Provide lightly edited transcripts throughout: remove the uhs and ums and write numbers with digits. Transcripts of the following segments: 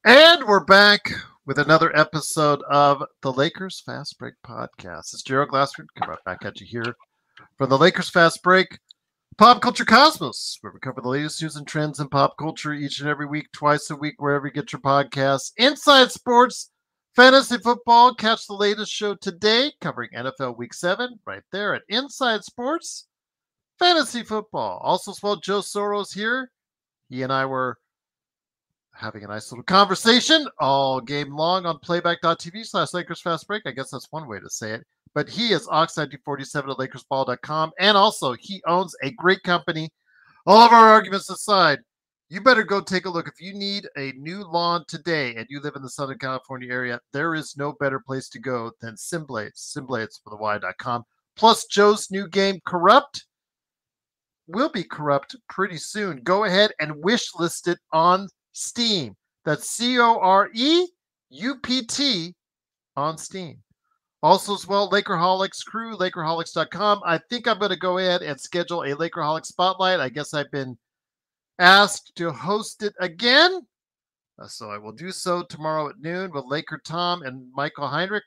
And we're back with another episode of the Lakers Fast Break Podcast. It's Gerald Glassford coming right back at you here from the Lakers Fast Break Pop Culture Cosmos, where we cover the latest news and trends in pop culture each and every week, twice a week, wherever you get your podcasts. Inside Sports, Fantasy Football. Catch the latest show today covering NFL Week 7 right there at Inside Sports, Fantasy Football. Also, as well, Joe Soros here. He and I were having a nice little conversation all game long on playback.tv/Lakers Fast Break. I guess that's one way to say it. But he is Ox1947 at LakersBall.com. And also, he owns a great company. All of our arguments aside, you better go take a look. If you need a new lawn today and you live in the Southern California area, there is no better place to go than Simblades. Simblades for the Y.com. Plus, Joe's new game, Corrupt, will be corrupt pretty soon. Go ahead and wish list it on Steam. That's COREUPT on Steam. Also, as well, Lakerholics crew, Lakerholics.com. I think I'm going to go ahead and schedule a Lakerholics spotlight. I guess I've been asked to host it again. So I will do so tomorrow at noon with Laker Tom and Michael Heinrich.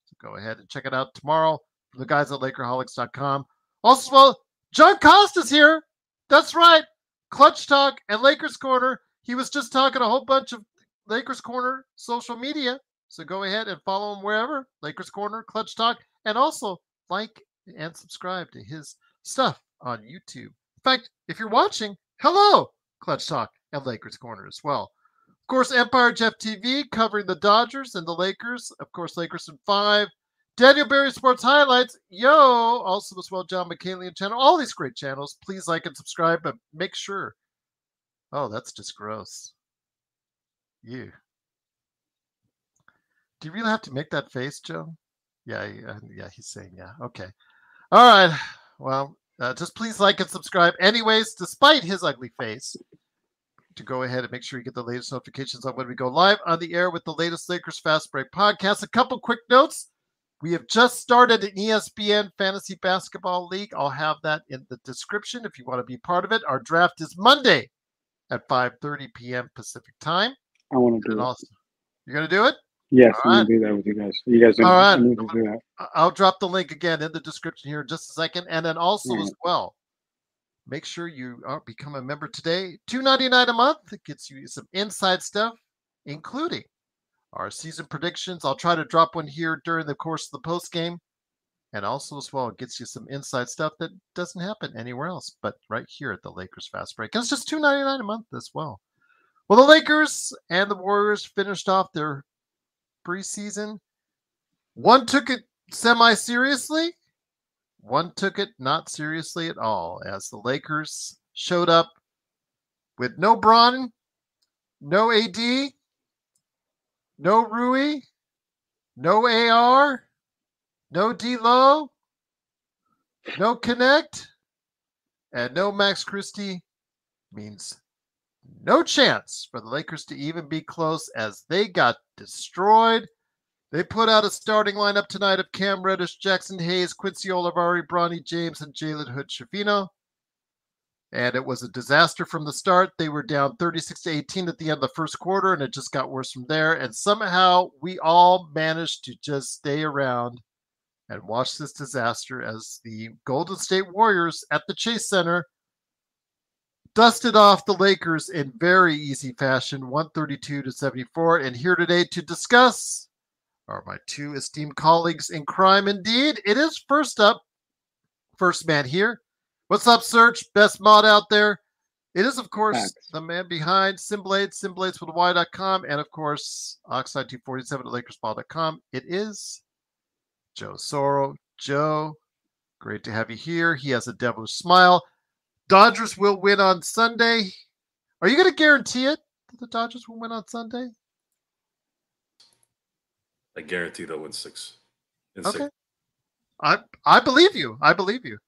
So go ahead and check it out tomorrow from the guys at Lakerholics.com. Also, as well, John Costa's here. That's right. Clutch Talk and Lakers Corner. He was just talking a whole bunch of Lakers Corner social media. So go ahead and follow him wherever. Lakers Corner, Clutch Talk, and also like and subscribe to his stuff on YouTube. In fact, if you're watching, hello, Clutch Talk and Lakers Corner as well. Of course, Empire Jeff TV covering the Dodgers and the Lakers. Of course, Lakers in 5. Daniel Berry Sports Highlights. Yo, also as well, John McCallion channel. All these great channels. Please like and subscribe, but make sure. Oh, that's just gross. You. Do you really have to make that face, Joe? Yeah, he's saying yeah. Okay. All right. Well, just please like and subscribe. Anyways, despite his ugly face, to go ahead and make sure you get the latest notifications on when we go live on the air with the latest Lakers Fast Break podcast. A couple quick notes. We have just started an ESPN Fantasy Basketball League. I'll have that in the description if you want to be part of it. Our draft is Monday at 5:30 p.m. Pacific time. I want to do it. Also, you're going to do it? Yes, I'm going to do that with you guys. You guys all right. need to do that. I'll drop the link again in the description here in just a second. And then also as well, make sure you become a member today. $2.99 a month. It gets you some inside stuff, including our season predictions. I'll try to drop one here during the course of the post game. And also as well, it gets you some inside stuff that doesn't happen anywhere else, but right here at the Lakers Fast Break. And it's just $2.99 a month as well. Well, the Lakers and the Warriors finished off their preseason. One took it semi-seriously. One took it not seriously at all, as the Lakers showed up with no Bron, no AD, no Rui, no AR, no D-Lo, no Connect, and no Max Christie. Means no chance for the Lakers to even be close, as they got destroyed. They put out a starting lineup tonight of Cam Reddish, Jackson Hayes, Quincy Olivari, Bronny James, and Jalen Hood-Schifino. And it was a disaster from the start. They were down 36-18 at the end of the first quarter, and it just got worse from there. And somehow we all managed to just stay around and watch this disaster as the Golden State Warriors at the Chase Center dusted off the Lakers in very easy fashion, 132-74. And here today to discuss are my two esteemed colleagues in crime indeed. It is first man here. What's up, Serge? Best mod out there. It is, of course, the man behind Simblades with a Y.com, and of course, Ox1947 at LakersBall.com. It is Joe Soro. Joe, great to have you here. He has a devilish smile. Dodgers will win on Sunday. Are you going to guarantee it that the Dodgers will win on Sunday? I guarantee they'll win 6. Okay. I believe you. I believe you.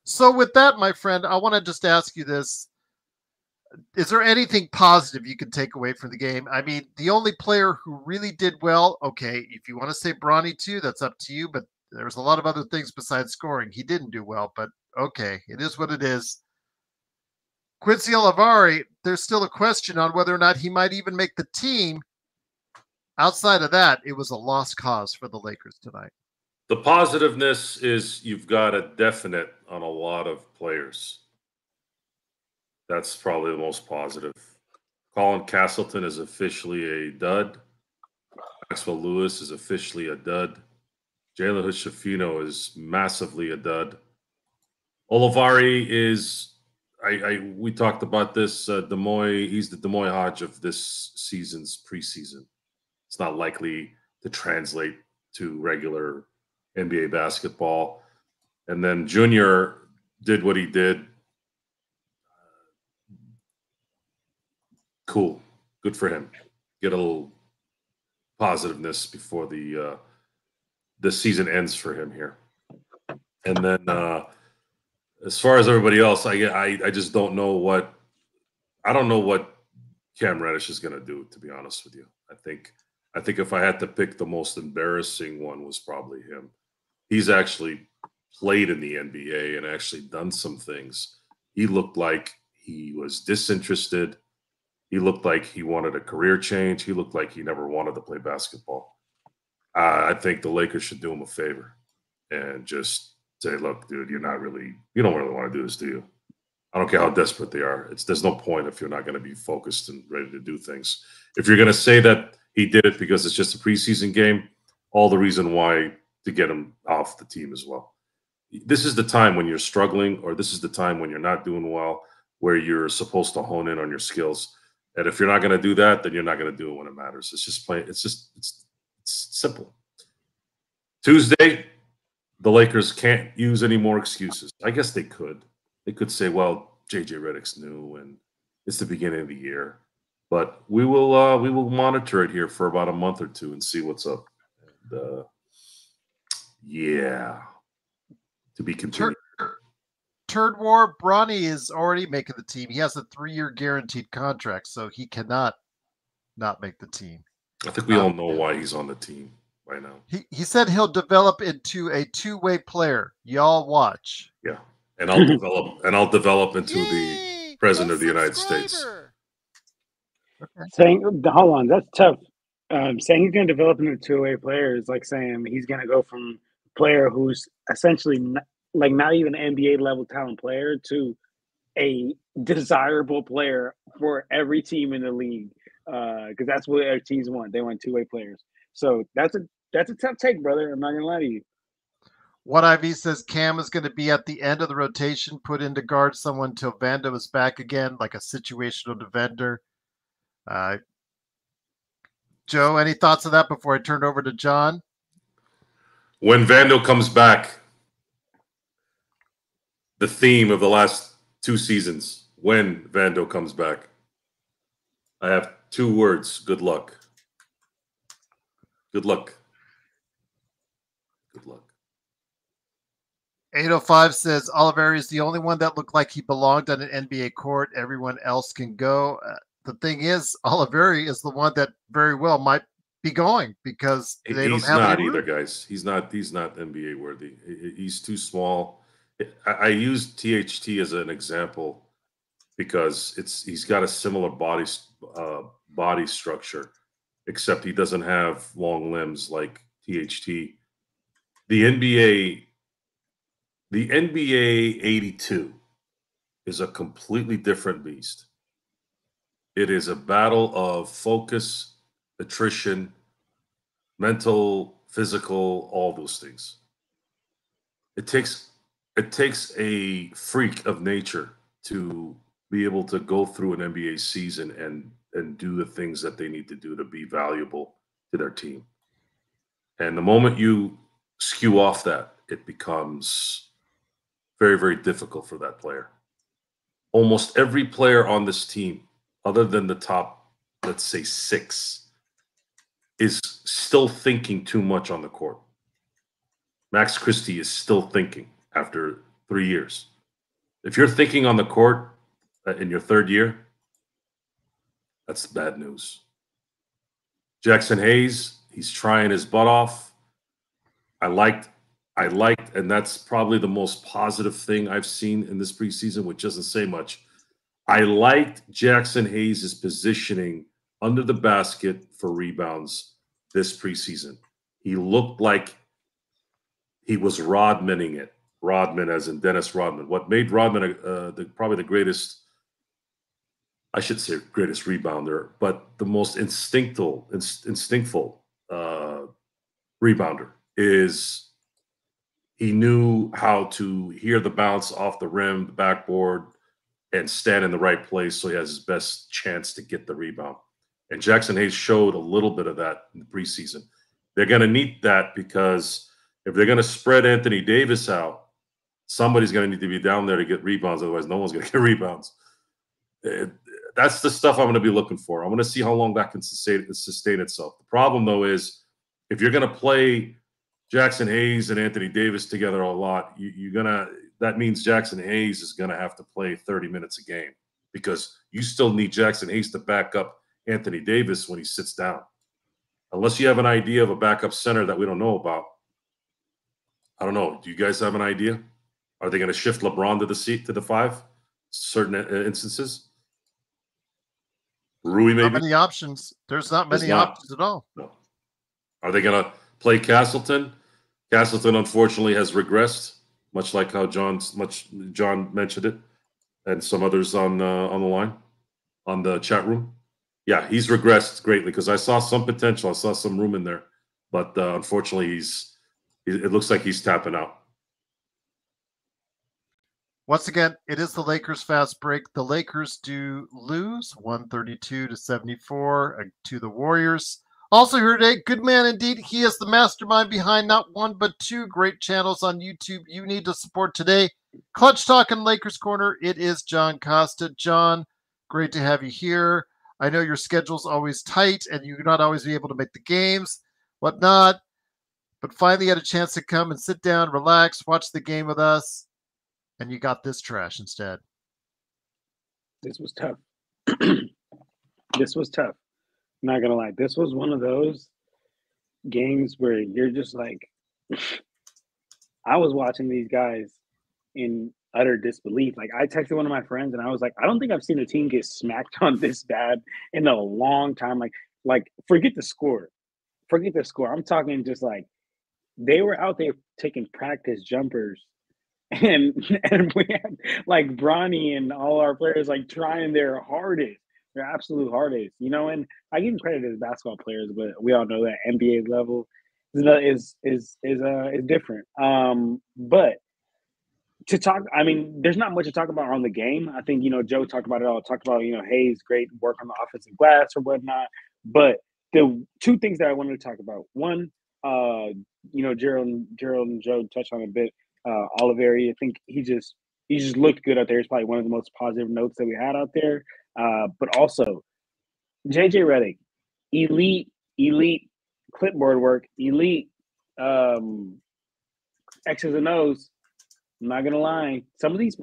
So with that, my friend, I want to just ask you this. Is there anything positive you can take away from the game? I mean, the only player who really did well, okay, if you want to say Bronny too, that's up to you, but there's a lot of other things besides scoring. He didn't do well, but okay, it is what it is. Quincy Olivari, there's still a question on whether or not he might even make the team outside of that, it was a lost cause for the Lakers tonight. The positiveness is you've got a definite on a lot of players. That's probably the most positive. Colin Castleton is officially a dud. Maxwell Lewis is officially a dud. Jalen Hood-Schifino is massively a dud. Olivari is, we talked about this, Demoy, he's the Demoy Hodge of this season's preseason. It's not likely to translate to regular NBA basketball. And then Junior did what he did. Cool. Good for him. Get a little positiveness before the season ends for him here. And then as far as everybody else, I just don't know what Cam Reddish is going to do, to be honest with you. I think if I had to pick the most embarrassing one was probably him. He's actually played in the NBA and actually done some things. He looked like he was disinterested. He looked like he wanted a career change. He looked like he never wanted to play basketball. I think the Lakers should do him a favor and just say, look, dude, you don't really want to do this, do you? I don't care how desperate they are. There's no point if you're not going to be focused and ready to do things. If you're going to say that he did it because it's just a preseason game, all the reason why to get him off the team as well. This is the time when you're struggling, or this is the time when you're not doing well, where you're supposed to hone in on your skills. And if you're not going to do that, then you're not going to do it when it matters. It's just plain. It's simple. Tuesday, the Lakers can't use any more excuses. I guess they could. They could say, well, JJ Redick's new and it's the beginning of the year. But we will monitor it here for about a month or two and see what's up. And, yeah, to be continued. Turd War, Bronny is already making the team. He has a 3-year guaranteed contract, so he cannot not make the team. I think we all know why he's on the team right now. He said he'll develop into a two-way player. Y'all watch. Yeah, and I'll develop into the president of the United States. Okay. Saying, hold on, that's tough. Saying he's going to develop into a two-way player is like saying he's going to go from a player who's essentially not even an NBA level talent player to a desirable player for every team in the league. Because that's what our teams want. They want two-way players. So that's a tough take, brother. I'm not gonna lie to you. What IV says Cam is going to be at the end of the rotation, put in to guard someone till Vando is back again, like a situational defender. Joe, any thoughts on that before I turn it over to John? When Vando comes back, the theme of the last 2 seasons, when Vando comes back, I have 2 words: good luck. Good luck. Good luck. 805 says Oliver is the only one that looked like he belonged on an NBA court. Everyone else can go. The thing is, Oliveri is the one that very well might be going because they don't have not either, guys. He's not NBA worthy. He's too small. I use THT as an example because he's got a similar body structure, except he doesn't have long limbs like THT. The NBA 82 is a completely different beast. It is a battle of focus, attrition, mental, physical, all those things. It takes a freak of nature to be able to go through an NBA season and do the things that they need to do to be valuable to their team. And the moment you skew off that, it becomes very, very difficult for that player. Almost every player on this team, other than the top, let's say 6, is still thinking too much on the court. Max Christie is still thinking after 3 years. If you're thinking on the court in your 3rd year, that's bad news. Jackson Hayes, he's trying his butt off. I liked, and that's probably the most positive thing I've seen in this preseason, which doesn't say much. I liked Jackson Hayes' positioning under the basket for rebounds this preseason. He looked like he was Rodmaning it. Rodman, as in Dennis Rodman. What made Rodman probably the greatest, I should say greatest rebounder, but the most instinctful rebounder is he knew how to hear the bounce off the rim, the backboard, and stand in the right place so he has his best chance to get the rebound. And Jackson Hayes showed a little bit of that in the preseason. They're going to need that because if they're going to spread Anthony Davis out, somebody's going to need to be down there to get rebounds. Otherwise, no one's going to get rebounds. That's the stuff I'm going to be looking for. I want to see how long that can sustain itself. The problem, though, is if you're going to play Jackson Hayes and Anthony Davis together a lot, that means Jackson Hayes is going to have to play 30 minutes a game because you still need Jackson Hayes to back up Anthony Davis when he sits down. Unless you have an idea of a backup center that we don't know about. I don't know. Do you guys have an idea? Are they going to shift LeBron to the 5? Certain instances. Rui, maybe. Not many options. There's not many options at all. No. Are they going to play Castleton? Castleton, unfortunately, has regressed, much like how John mentioned it, and some others on the line, on the chat room. Yeah, he's regressed greatly because I saw some potential. I saw some room in there, but unfortunately, it looks like he's tapping out. Once again, it is the Lakers fast break. The Lakers do lose 132-74 to the Warriors. Also here today, good man indeed. He is the mastermind behind not one but two great channels on YouTube you need to support today. Clutch Talk and Lakers Corner. It is John Costa. John, great to have you here. I know your schedule's always tight and you're not always be able to make the games, whatnot, but finally had a chance to come and sit down, relax, watch the game with us. And you got this trash instead. This was tough. This was tough. I'm not going to lie. This was one of those games where you're just like, I was watching these guys in utter disbelief. Like, I texted one of my friends and I was like, I don't think I've seen a team get smacked on this bad in a long time. Like forget the score. Forget the score. I'm talking just like they were out there taking practice jumpers. And we had like Bronny and all our players like trying their hardest, their absolute hardest, you know. And I give credit as basketball players, but we all know that NBA level is different. But to talk, I mean, there's not much to talk about on the game. I think Joe talked about it all. Talked about Hayes' great work on the offensive glass or whatnot. But the two things that I wanted to talk about, one, Gerald and Joe touched on a bit. Oliveri, I think he just looked good out there. He's probably one of the most positive notes that we had out there. But also, JJ Redick, elite clipboard work, elite X's and O's. I'm not gonna lie. Some of these,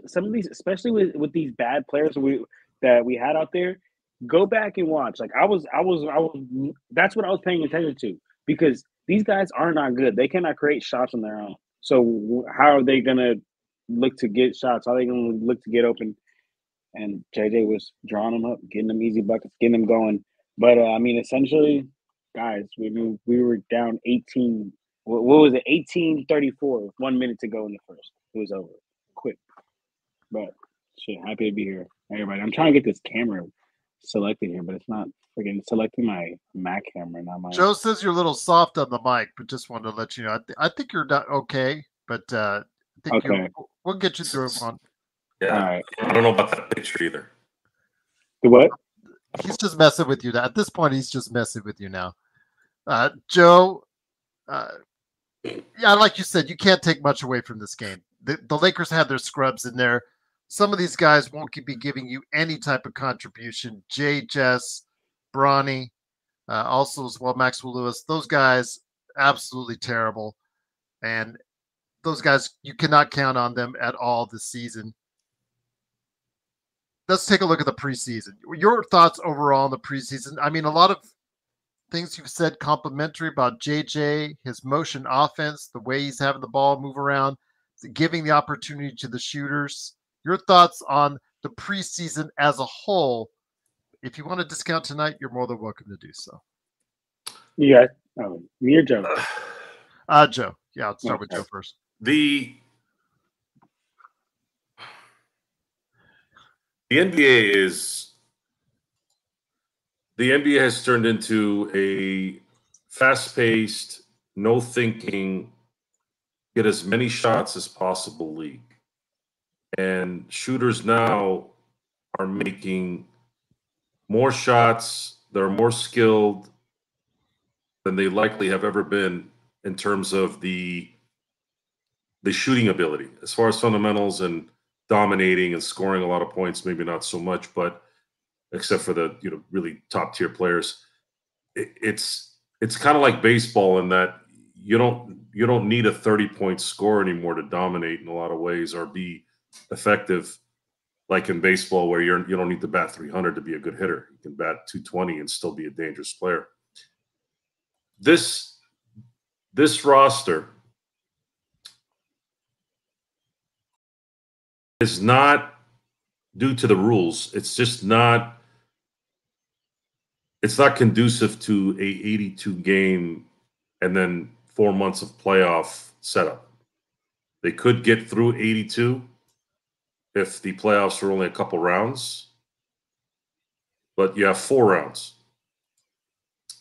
especially with these bad players that we had out there, go back and watch. Like I was. That's what I was paying attention to because these guys are not good. They cannot create shots on their own. So how are they going to look to get shots? How are they going to look to get open? And JJ was drawing them up, getting them easy buckets, getting them going. But, I mean, essentially, guys, we were down 18. What was it? 18-34, 1 minute to go in the first. It was over. Quick. But, shit, happy to be here. Everybody, I'm trying to get this camera selected here, but it's not freaking selecting my Mac camera, not my. Joe says you're a little soft on the mic, but just wanted to let you know. I think you're not okay, but I think okay. We'll get you through one. Yeah, all right. I don't know about that picture either. The what? He's just messing with you now. At this point, he's just messing with you now. Joe, yeah, like you said, you can't take much away from this game. The Lakers had their scrubs in there. Some of these guys won't be giving you any type of contribution. Jess, Bronny, also as well, Maxwell Lewis. Those guys, absolutely terrible. And those guys, you cannot count on them at all this season. Let's take a look at the preseason. Your thoughts overall on the preseason. I mean, a lot of things you've said complimentary about JJ, his motion offense, the way he's having the ball move around, giving the opportunity to the shooters. Your thoughts on the preseason as a whole. If you want to discount tonight, you're more than welcome to do so. Yeah, Oh, me or Joe? Joe. Yeah, I'll start with Okay. Joe first. The NBA has turned into a fast-paced, no thinking, get as many shots as possible league. And shooters now are making more shots. They're more skilled than they likely have ever been in terms of the shooting ability. As far as fundamentals and dominating and scoring a lot of points, maybe not so much, but except for the really top tier players, it's kind of like baseball in that you don't need a 30-point score anymore to dominate in a lot of ways or be effective. Like in baseball, where you don't need to bat 300 to be a good hitter. You can bat 220 and still be a dangerous player. This roster is not due to the rules. It's just not. It's not conducive to a 82 game and then 4 months of playoff setup. They could get through 82 if the playoffs were only a couple rounds, but you have 4 rounds.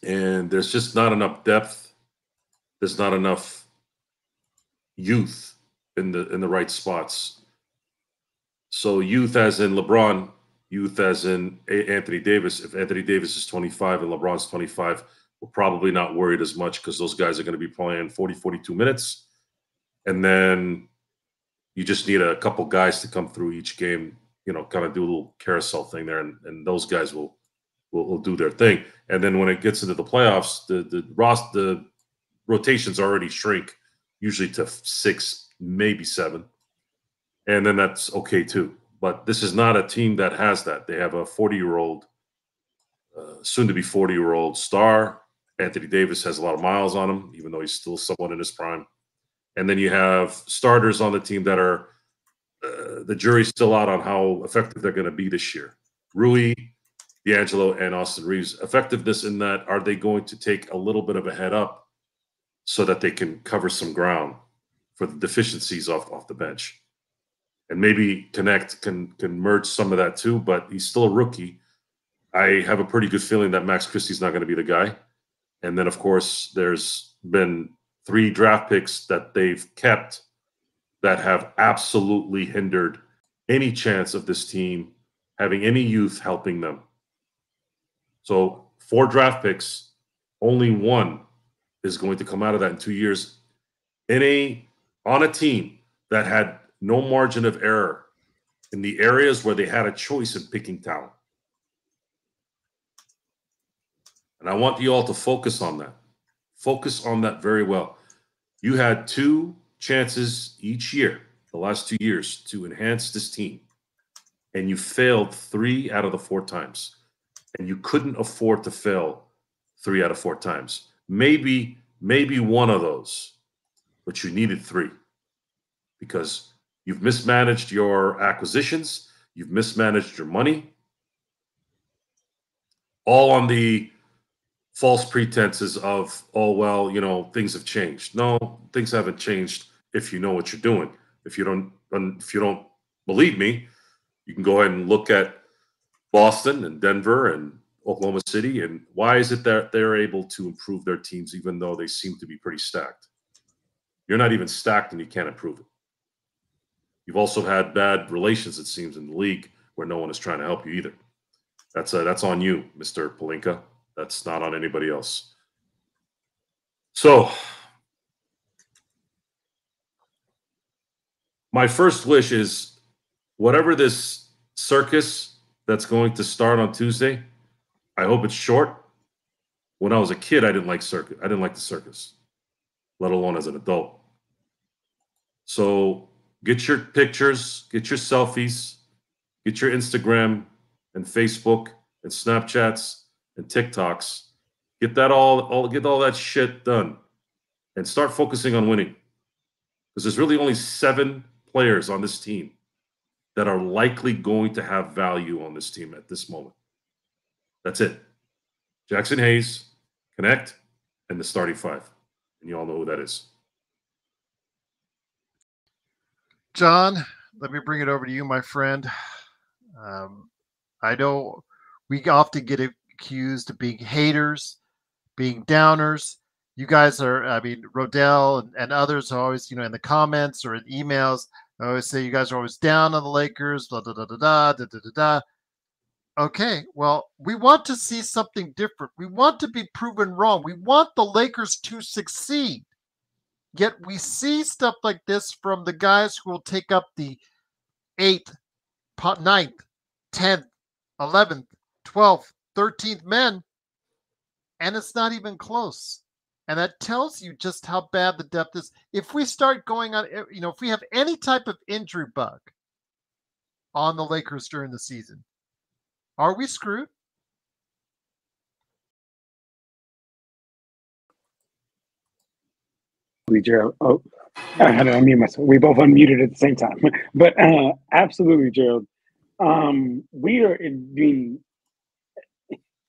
And there's just not enough depth. There's not enough youth in the right spots. So youth as in LeBron, youth as in Anthony Davis. If Anthony Davis is 25 and LeBron's 25, we're probably not worried as much because those guys are going to be playing 40, 42 minutes. And then you just need a couple guys to come through each game, kind of do a little carousel thing there, and those guys will do their thing. And then when it gets into the playoffs, the rotations already shrink, usually to 6, maybe 7. And then that's okay too. But this is not a team that has that. They have a 40-year-old, soon to be 40-year-old star. Anthony Davis has a lot of miles on him, even though he's still somewhat in his prime. And then you have starters on the team that are, the jury's still out on how effective they're going to be this year. Rui, D'Angelo, and Austin Reeves. Effectiveness in that, are they going to take a little bit of a head up so that they can cover some ground for the deficiencies off the bench? And maybe Connect can merge some of that too, but he's still a rookie. I have a pretty good feeling that Max Christie's not going to be the guy. And then, of course, there's been 3 draft picks that they've kept that have absolutely hindered any chance of this team having any youth helping them. So 4 draft picks, only 1 is going to come out of that in 2 years on a team that had no margin of error in the areas where they had a choice in picking talent. And I want you all to focus on that. Focus on that very well. You had 2 chances each year, the last 2 years, to enhance this team. And you failed 3 out of the 4 times. And you couldn't afford to fail 3 out of 4 times. Maybe 1 of those, but you needed 3 because you've mismanaged your acquisitions. You've mismanaged your money. All on the false pretenses of, oh, well, things have changed. No, things haven't changed if you know what you're doing. If you don't believe me, you can go ahead and look at Boston and Denver and Oklahoma City. And why is it that they're able to improve their teams even though they seem to be pretty stacked? You're not even stacked and you can't improve it. You've also had bad relations, it seems, in the league where no one is trying to help you either. That's on you, Mr. Pelinka. That's not on anybody else. So my first wish is whatever this circus that's going to start on Tuesday, I hope it's short. When I was a kid, I didn't like circus. I didn't like the circus, let alone as an adult. So get your pictures, get your selfies, get your Instagram and Facebook and Snapchats and TikToks. Get that get all that shit done and start focusing on winning. Because there's really only 7 players on this team that are likely going to have value on this team at this moment. That's it. Jackson Hayes, Connect, and the starting five. And you all know who that is. John, let me bring it over to you, my friend. I know we often get accused of being haters, being downers. You guys are, I mean, Rodell and others are always, in the comments or in emails, I always say you guys are always down on the Lakers, blah, blah, blah, blah, blah, da, da, da, da. Okay, well, we want to see something different. We want to be proven wrong. We want the Lakers to succeed. Yet we see stuff like this from the guys who will take up the 8th, 9th, 10th, 11th, 12th, 13th men, and it's not even close. And that tells you just how bad the depth is. If we start going on, if we have any type of injury bug on the Lakers during the season, are we screwed? Gerald. Oh, I had to unmute myself. We both unmuted at the same time. But absolutely, Gerald. We are being,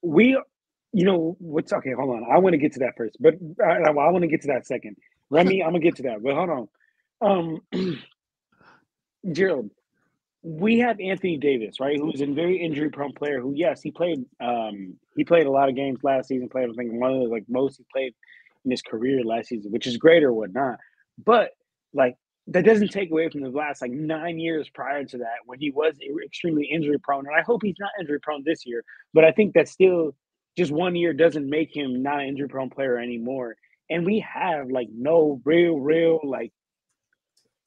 what's okay, hold on. I want to get to that first, but I want to get to that second. Remy, I'm going to get to that, but hold on. Gerald, we have Anthony Davis, right, who's a very injury-prone player who, yes, he played a lot of games last season, played, I think, one of the most he played in his career last season, which is great or whatnot. But, that doesn't take away from the last, 9 years prior to that when he was extremely injury-prone. And I hope he's not injury-prone this year, but I think that still just 1 year doesn't make him not an injury-prone player anymore. And we have, no real,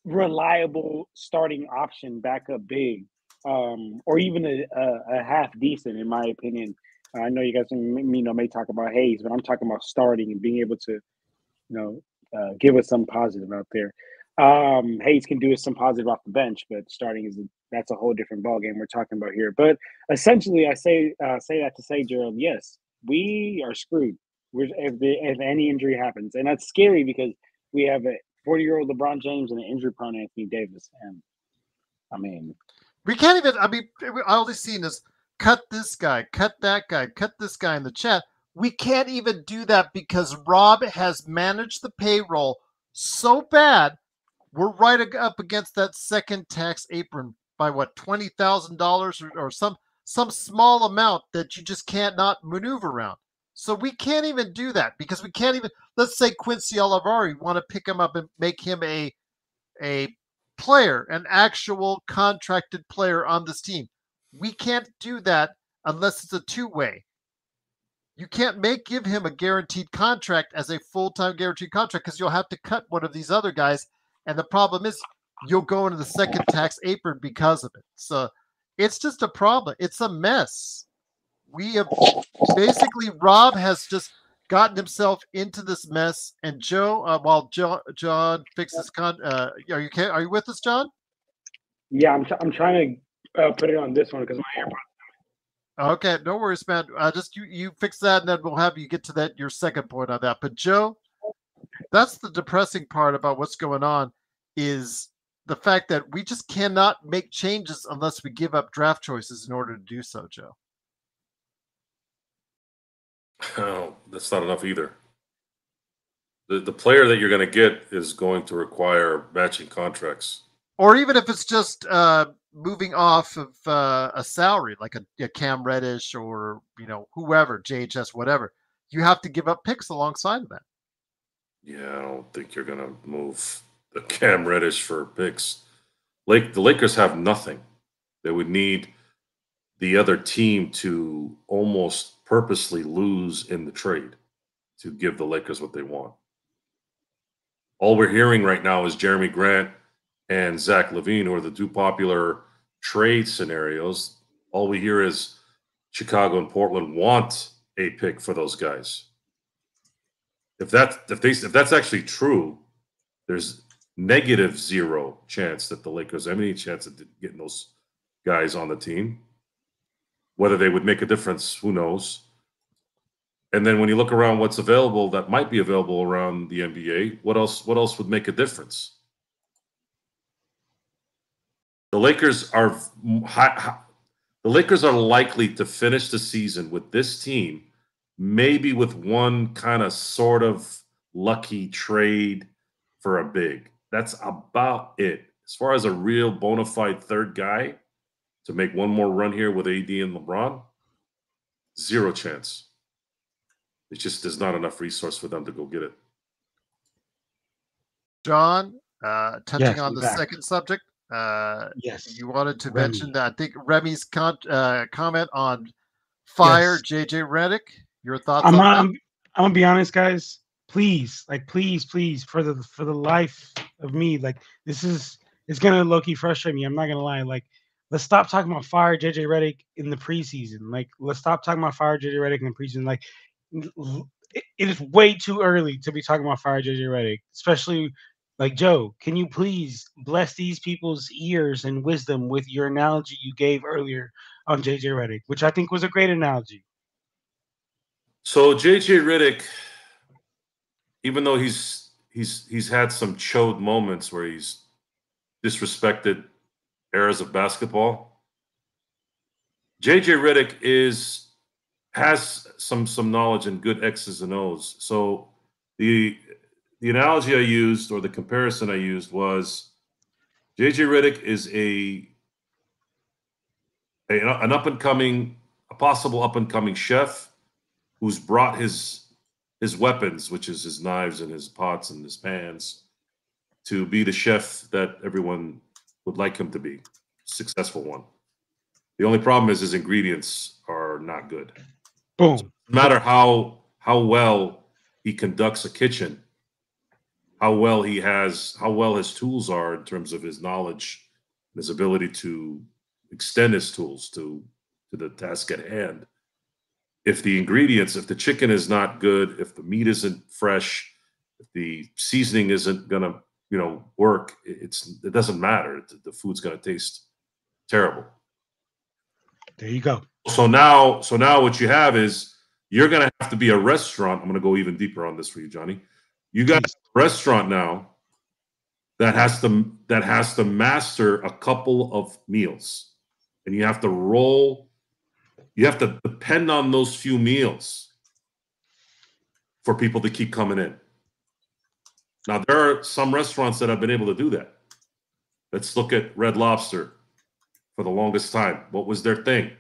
reliable starting option backup big, or even a half decent, in my opinion. I know you guys may talk about Hayes, but I'm talking about starting and being able to, give us some positive out there. Hayes can do us some positive off the bench, but starting that's a whole different ballgame we're talking about here. But essentially, I say that to say, Gerald, yes, we are screwed. If any injury happens, and that's scary because we have a 40-year-old LeBron James and an injury-prone Anthony Davis, and we can't even. All they've seen is cut this guy, cut that guy, cut this guy in the chat. We can't even do that because Rob has managed the payroll so bad. We're right up against that second tax apron by what, $20,000 or some small amount that you just can't not maneuver around. So we can't even do that because we can't even. Let's say Quincy Olivari, want to pick him up and make him a player, an actual contracted player on this team. We can't do that unless it's a two-way. You can't give him a guaranteed contract as a full-time guaranteed contract because you'll have to cut one of these other guys. And the problem is you'll go into the second tax apron because of it. So it's just a problem. It's a mess. We have basically, Rob has just gotten himself into this mess. And Joe, while John fixes are you with us, John? Yeah, I'm trying to put it on this one because my AirPods. Okay, no worries, man. Just you fix that, and then we'll have you get to your second point on that. But Joe, that's the depressing part about what's going on is the fact that we just cannot make changes unless we give up draft choices in order to do so, Joe. Oh, that's not enough either. The player that you're going to get is going to require matching contracts. Or even if it's just moving off of a salary, like a Cam Reddish or, whoever, JHS, whatever, you have to give up picks alongside of that. Yeah, I don't think you're going to move the Cam Reddish for picks. The Lakers have nothing. They would need the other team to almost purposely lose in the trade to give the Lakers what they want. All we're hearing right now is Jeremy Grant and Zach LaVine, who are the two popular trade scenarios. All we hear is Chicago and Portland want a pick for those guys. If that's actually true, there's -0 chance that the Lakers have any chance of getting those guys on the team. Whether they would make a difference, who knows? And then when you look around what's available that might be available around the NBA, what else would make a difference? The Lakers are likely to finish the season with this team maybe with one kind of sort of lucky trade for a big. That's about it. As far as a real bona fide third guy to make one more run here with AD and LeBron, zero chance. There's not enough resource for them to go get it. John, touching Yes, on I'm the back. second subject, Yes. you wanted to Remy. mention that I think Remy's comment on fire Yes. JJ Redick. Your thoughts I'm, on that? I'm gonna be honest, guys. Please, please, for the life of me, like it's gonna low-key frustrate me. I'm not gonna lie. Like, let's stop talking about fire JJ Redick in the preseason. Like, let's stop talking about fire JJ Redick in the preseason. Like, it is way too early to be talking about fire JJ Redick, especially like Joe. Can you please bless these people's ears and wisdom with your analogy you gave earlier on JJ Redick, which I think was a great analogy. So JJ Redick, even though he's had some chode moments where he's disrespected eras of basketball, JJ Redick has some knowledge and good X's and O's. So the analogy I used, or the comparison I used, was JJ Redick is an up and coming, a possible up and coming chef who's brought his weapons, which is his knives and his pots and his pans, to be the chef that everyone would like him to be, successful one. The only problem is his ingredients are not good. Boom. So no matter how well he conducts a kitchen, how well his tools are in terms of his knowledge, his ability to extend his tools to the task at hand. If the chicken is not good, if the meat isn't fresh, if the seasoning isn't gonna, work, it doesn't matter. The food's gonna taste terrible. There you go. So now what you have is you're gonna have to be a restaurant. I'm gonna go even deeper on this for you, Johnny. You got a restaurant now that has to master a couple of meals, and you have to depend on those few meals for people to keep coming in. Now, there are some restaurants that have been able to do that. Let's look at Red Lobster. For the longest time, what was their thing?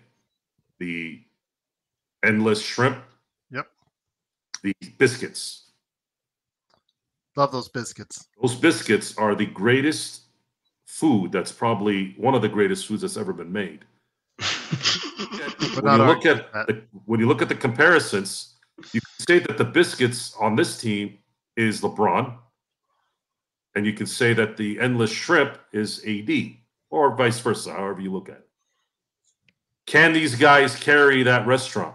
The endless shrimp. Yep. The biscuits. Love those biscuits. Those biscuits are the greatest food. That's probably one of the greatest foods that's ever been made. When you look at the comparisons, you can say that the biscuits on this team is LeBron, and you can say that the endless shrimp is AD, or vice versa, however you look at it. Can these guys carry that restaurant?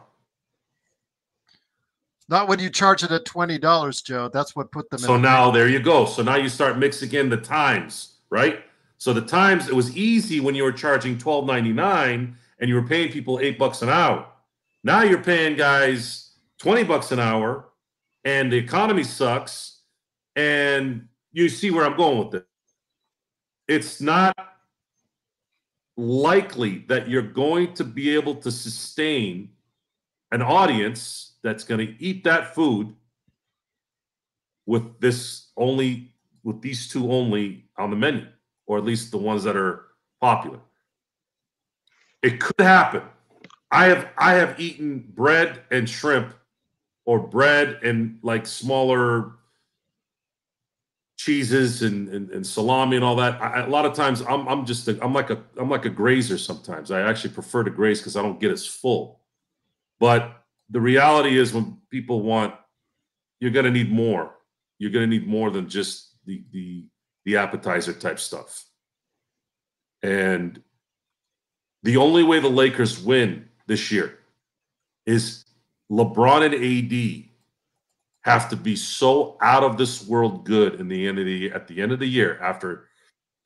Not when you charge it at $20, Joe. That's what put them in. So now there you go. So now you start mixing in the times, right? So the times, it was easy when you were charging $12.99 and you were paying people $8 an hour. Now you're paying guys $20 an hour, and the economy sucks. And you see where I'm going with it. It's not likely that you're going to be able to sustain an audience that's going to eat that food with these two only on the menu, or at least the ones that are popular. It could happen. I have eaten bread and shrimp, or bread and like smaller cheeses and salami and all that. A lot of times I'm like a grazer sometimes. I actually prefer to graze because I don't get as full. But the reality is, when people want, you're going to need more. You're going to need more than just the appetizer type stuff. And the only way the Lakers win this year is LeBron and AD have to be so out of this world good at the end of the year, after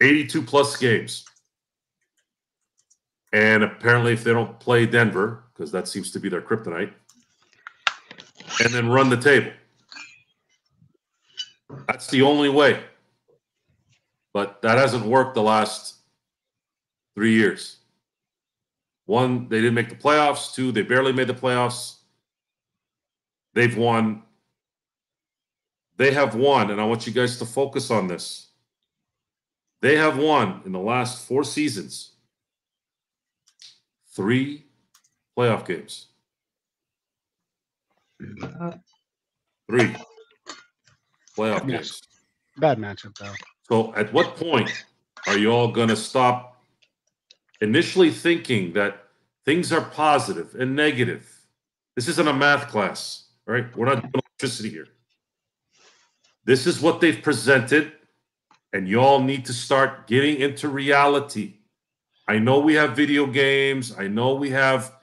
82 plus games. And apparently, if they don't play Denver, because that seems to be their kryptonite, and then run the table. That's the only way. But that hasn't worked the last 3 years. 1, they didn't make the playoffs. 2, they barely made the playoffs. They've won. They have won, and I want you guys to focus on this. They have won in the last 4 seasons 3 playoff games. 3 playoff games. Bad matchup, though. So at what point are you all going to stop initially thinking that things are positive and negative? This isn't a math class, right? We're not doing electricity here. This is what they've presented, and you all need to start getting into reality. I know we have video games. I know we have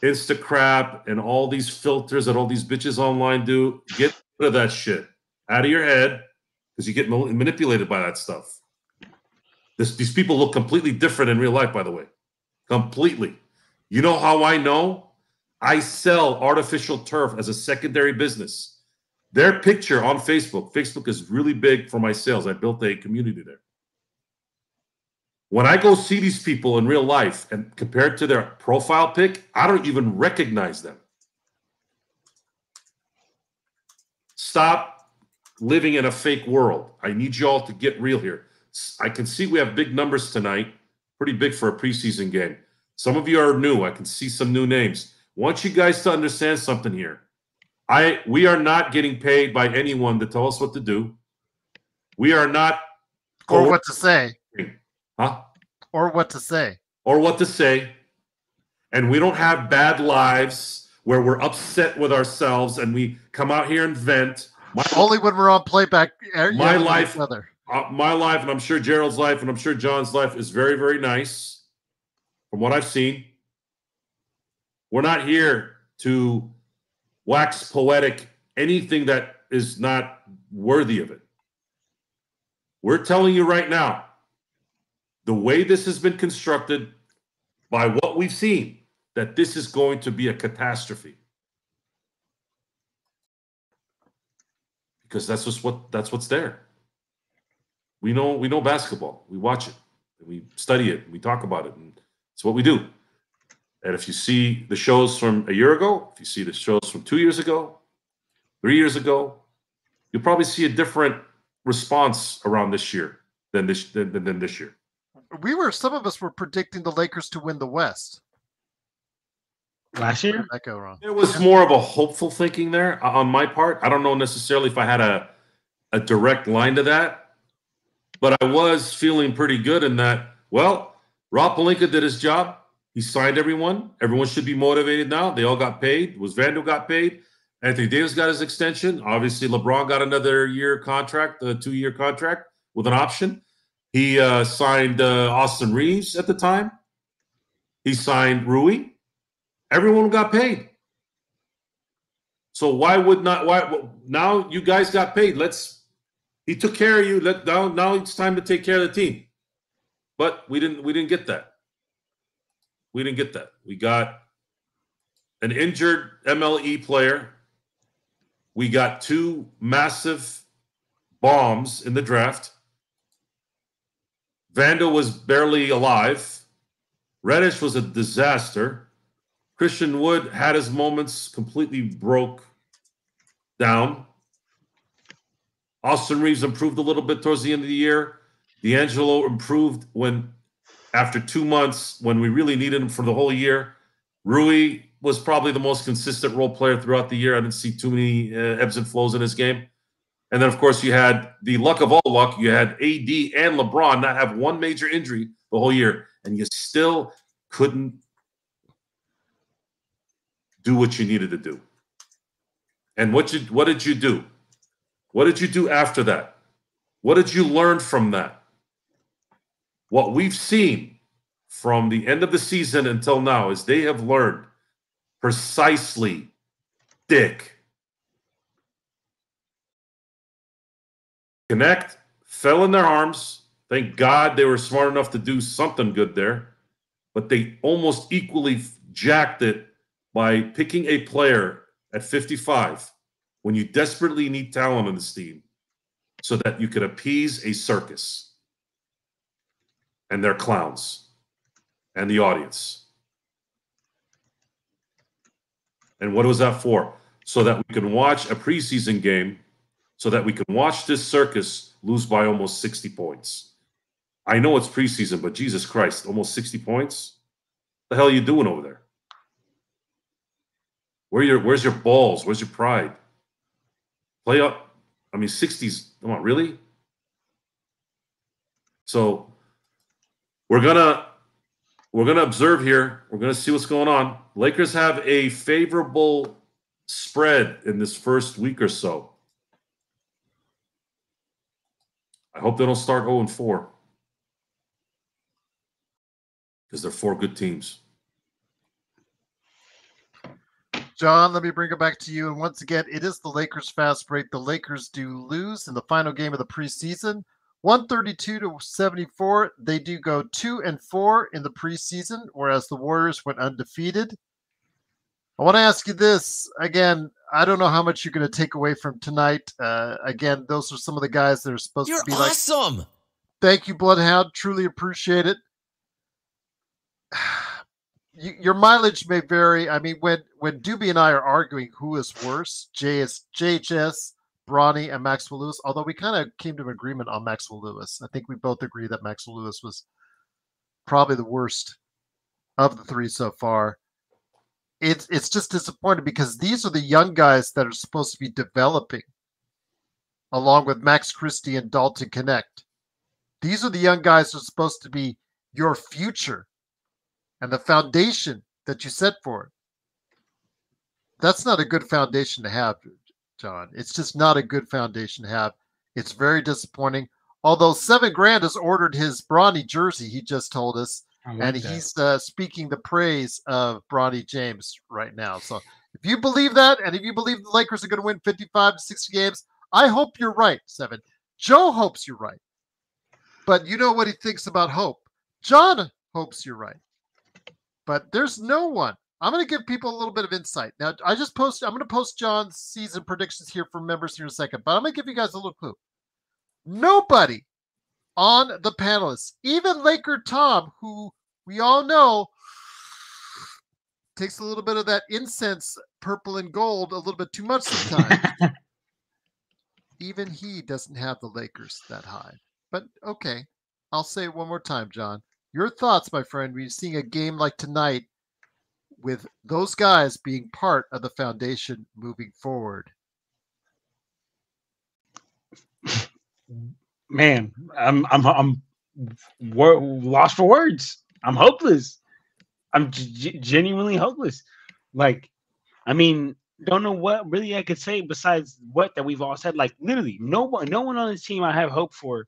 Instacrap and all these filters that all these bitches online do. Get rid of that shit out of your head, because you get manipulated by that stuff. These people look completely different in real life, by the way. Completely. You know how I know? I sell artificial turf as a secondary business. Their picture on Facebook is really big for my sales. I built a community there. When I go see these people in real life and compared to their profile pic, I don't even recognize them. Stop living in a fake world. I need you all to get real here. I can see we have big numbers tonight, pretty big for a preseason game. Some of you are new. I can see some new names. I want you guys to understand something here. We are not getting paid by anyone to tell us what to do. We are not. Or what to say. Huh? Or what to say. Or what to say. And we don't have bad lives where we're upset with ourselves and we come out here and vent. Only when we're on playback. My life, and I'm sure Gerald's life, and I'm sure John's life is very, very nice from what I've seen. We're not here to wax poetic anything that is not worthy of it. We're telling you right now, the way this has been constructed, by what we've seen, that this is going to be a catastrophe. Because that's what's there. We know basketball. We watch it, and we study it, and we talk about it, and it's what we do. And if you see the shows from a year ago, if you see the shows from 2 years ago, 3 years ago, you'll probably see a different response around this year than this year. Some of us were predicting the Lakers to win the West. Last year? Where did that go wrong? There was more of a hopeful thinking there on my part. I don't know necessarily if I had a direct line to that, but I was feeling pretty good in that, well, Rob Pelinka did his job. He signed everyone. Everyone should be motivated now. They all got paid. Vando got paid. Anthony Davis got his extension. Obviously, LeBron got another year contract, a 2-year contract with an option. He signed Austin Reeves at the time. He signed Rui. Everyone got paid. So why now you guys got paid? He took care of you. Now it's time to take care of the team. But we didn't get that. We didn't get that. We got an injured MLE player. We got 2 massive bombs in the draft. Vando was barely alive. Reddish was a disaster. Christian Wood had his moments, completely broke down. Austin Reeves improved a little bit towards the end of the year. D'Angelo improved after 2 months, when we really needed him for the whole year. Rui was probably the most consistent role player throughout the year. I didn't see too many ebbs and flows in his game. And then, of course, you had the luck of all luck. You had AD and LeBron not have one major injury the whole year, and you still couldn't do what you needed to do. And what did you do? What did you do after that? What did you learn from that? What we've seen from the end of the season until now is they have learned precisely, Dick. Connect fell in their arms. Thank God they were smart enough to do something good there. But they almost equally jacked it by picking a player at 55 when you desperately need talent on this team so that you could appease a circus and their clowns and the audience. And what was that for? so that we can watch a preseason game, so that we can watch this circus lose by almost 60 points. I know it's preseason, but Jesus Christ, almost 60 points? What the hell are you doing over there? Where's your balls? Where's your pride? Play up. I mean, 60s. Come on, really? So we're gonna observe here. We're gonna see what's going on. Lakers have a favorable spread in this first week or so. I hope they don't start 0-4 because they're 4 good teams. John, let me bring it back to you. And once again, it is the Lakers fast break. The Lakers do lose in the final game of the preseason, 132-74. They do go 2-4 in the preseason, whereas the Warriors went undefeated. I want to ask you this again. I don't know how much you're going to take away from tonight. Again, those are some of the guys that are supposed to be awesome. Like. Thank you, Bloodhound. Truly appreciate it. Your mileage may vary. I mean, when Doobie and I are arguing who is worse, JHS, Bronny, and Maxwell Lewis, although we kind of came to an agreement on Maxwell Lewis. I think we both agree that Maxwell Lewis was probably the worst of the 3 so far. It's just disappointing because these are the young guys that are supposed to be developing along with Max Christie and Dalton Connect. These are the young guys that are supposed to be your future and the foundation that you set for it. That's not a good foundation to have, John. It's just not a good foundation to have. It's very disappointing. Although $7,000 has ordered his Bronny jersey, he just told us, and he's speaking the praise of Bronny James right now. So if you believe that, and if you believe the Lakers are going to win 55 to 60 games, I hope you're right, Seven. Joe hopes you're right. But you know what he thinks about hope. John hopes you're right. But there's no one. I'm going to give people a little bit of insight. Now, I'm going to post John's season predictions here for members here in a second, but I'm going to give you guys a little clue. Nobody on the panelists, even Laker Tom, who we all know takes a little bit of that incense, purple and gold, a little bit too much sometimes. Even he doesn't have the Lakers that high. But okay, I'll say it one more time, John. Your thoughts, my friend, when you're seeing a game like tonight with those guys being part of the foundation moving forward. Man, I'm lost for words. I'm hopeless. I'm genuinely hopeless. Like, I mean, don't know what really I could say besides what that we've all said. Like, literally, no one on this team I have hope for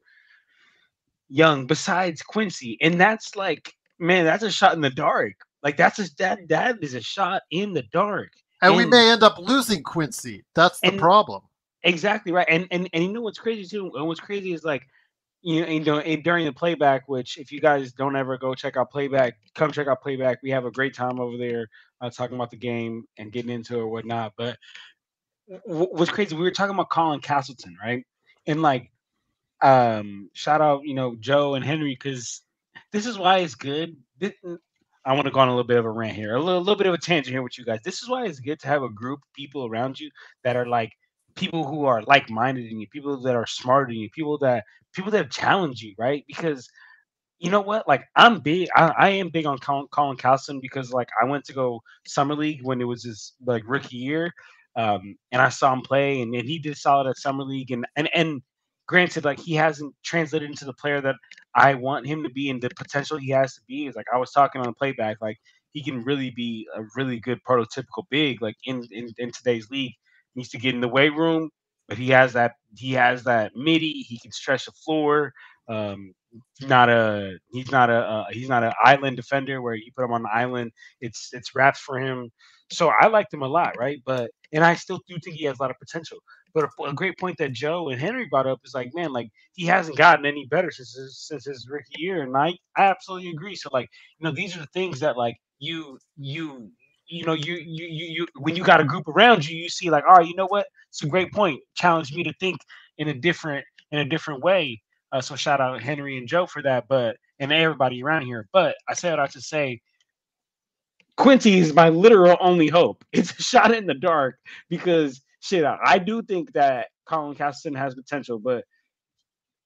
young besides Quincy, and that's like, man, that's a shot in the dark. Like, that is a shot in the dark. And we may end up losing Quincy. That's the problem. Exactly right. And you know what's crazy too? And what's crazy is like, you know, during the playback, which if you guys don't ever go check out playback, come check out playback. We have a great time over there talking about the game and getting into it or whatnot. But what's crazy, we were talking about Colin Castleton, right? And like, shout out, you know, Joe and Henry, because this is why it's good. I want to go on a little bit of a rant here, a little bit of a tangent here with you guys. This is why it's good to have a group of people around you that are like people who are like-minded in you, people that are smarter than you, people that challenge you, right? Because you know what? Like, I'm big. I am big on Colin Cowson because like I went to go summer league when it was his like rookie year, and I saw him play, and he did solid at summer league, and granted, like he hasn't translated into the player that I want him to be and the potential he has to be. Is like I was talking on the playback, like he can really be a really good prototypical big, like in today's league. He needs to get in the weight room, but he has that midi. He can stretch the floor. He's not an island defender where you put him on the island, it's wraps for him. So I liked him a lot, right? And I still do think he has a lot of potential. But a great point that Joe and Henry brought up is like, man, like he hasn't gotten any better since his rookie year, and I absolutely agree. So like, you know, these are the things that like you when you got a group around you, you see like, oh, you know what? It's a great point. Challenge me to think in a different way. So shout out Henry and Joe for that, and everybody around here. But I say what I have to say. Quincy is my literal only hope. It's a shot in the dark because shit, I do think that Colin Castleton has potential, but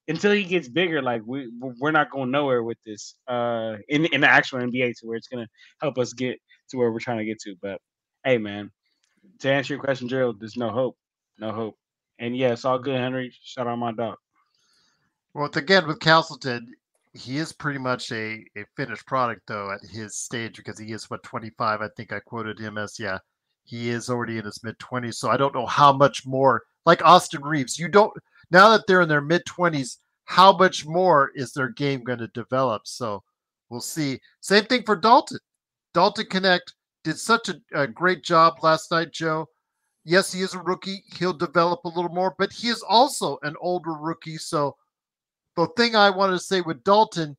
until he gets bigger, like we're not going nowhere with this in the actual NBA to where it's gonna help us get to where we're trying to get to. But hey, man, to answer your question, Gerald, there's no hope, no hope. And yeah, it's all good, Henry. Shout out my dog. Well, again, with Castleton, he is pretty much a finished product, though, at his stage because he is, 25? I think I quoted him as, yeah, he is already in his mid-20s. So I don't know how much more, like Austin Reeves, now that they're in their mid-20s, how much more is their game going to develop? So we'll see. Same thing for Dalton. Dalton Connect did such a great job last night, Joe. Yes, he is a rookie. He'll develop a little more, but he is also an older rookie. So the thing I wanted to say with Dalton,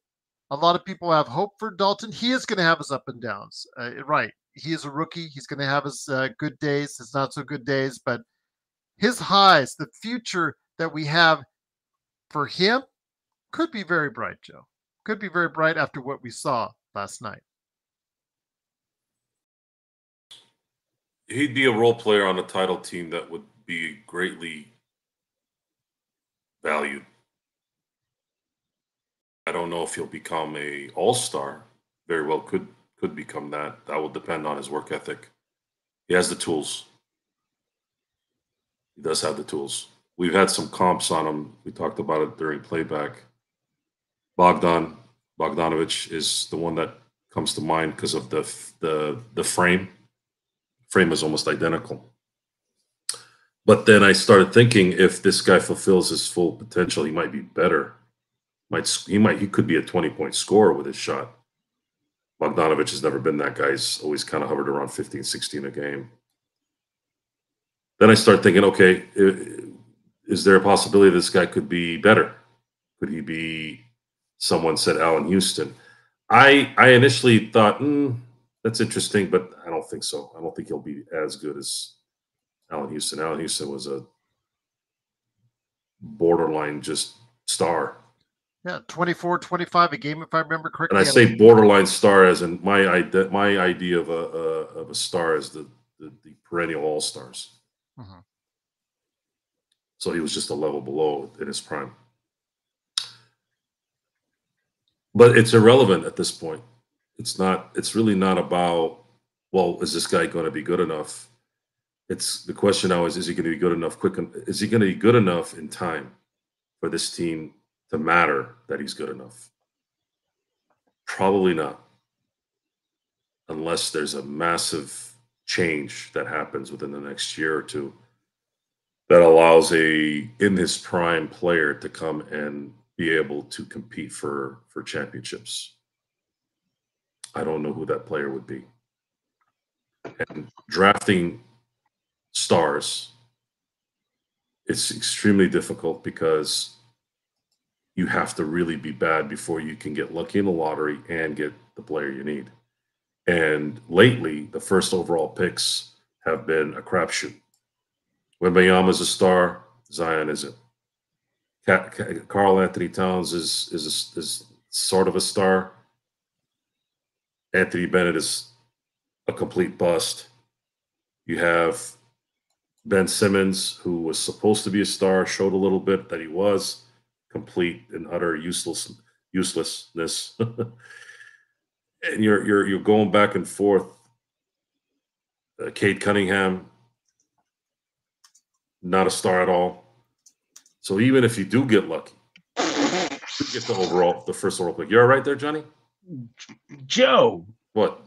a lot of people have hope for Dalton. He is going to have his up and downs. Right. He is a rookie. He's going to have his good days, his not so good days, but his highs, the future that we have for him could be very bright, Joe. Could be very bright after what we saw last night. He'd be a role player on a title team that would be greatly valued. I don't know if he'll become a all-star. Very well could become that. That will depend on his work ethic. He has the tools. He does have the tools. We've had some comps on him. We talked about it during playback. Bogdanovich is the one that comes to mind because of the frame. Frame is almost identical. But then I started thinking, if this guy fulfills his full potential, he might be better. He could be a 20-point scorer with his shot. Bogdanovich has never been that guy. He's always kind of hovered around 15, 16 a game. Then I start thinking, okay, is there a possibility this guy could be better? Could he be, someone said Allen Houston. I initially thought, that's interesting, but I don't think so. I don't think he'll be as good as Allen Houston. Allen Houston was a borderline just star. Yeah, 24, 25 a game, if I remember correctly. And I say borderline star as in my idea of a star is the perennial all-stars. Mm-hmm. So he was just a level below in his prime. But it's irrelevant at this point. It's really not about, well, is this guy going to be good enough? It's the question now is he going to be good enough is he going to be good enough in time for this team to matter that he's good enough? Probably not. Unless there's a massive change that happens within the next year or two that allows in his prime player to come and be able to compete for championships. I don't know who that player would be. And drafting stars, it's extremely difficult because you have to really be bad before you can get lucky in the lottery and get the player you need. And lately, the first overall picks have been a crapshoot. Wembanyama's a star, Zion isn't. Karl Anthony Towns is sort of a star. Anthony Bennett is a complete bust. You have Ben Simmons, who was supposed to be a star, showed a little bit that he was complete and utter uselessness. And you're going back and forth. Cade Cunningham, not a star at all. So even if you do get lucky, you get the first overall pick. You're all right there, Johnny? Joe. What?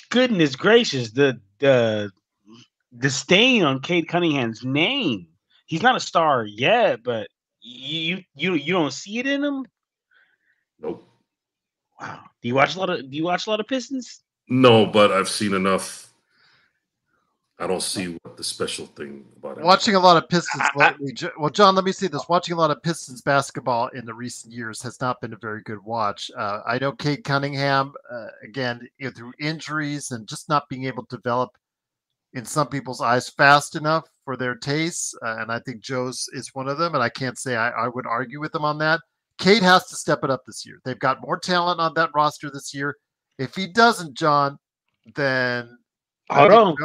Goodness gracious, the stain on Cade Cunningham's name. He's not a star yet, but you don't see it in him? Nope. Wow. Do you watch a lot of Pistons? No, but I've seen enough. I don't see what the special thing about it. Watching a lot of Pistons lately. Well, John, let me say this. Watching a lot of Pistons basketball in the recent years has not been a very good watch. I know Cade Cunningham, again, through injuries and just not being able to develop in some people's eyes fast enough for their tastes. And I think Joe's is one of them. And I can't say I would argue with him on that. Cade has to step it up this year. They've got more talent on that roster this year. If he doesn't, John, then Hold on.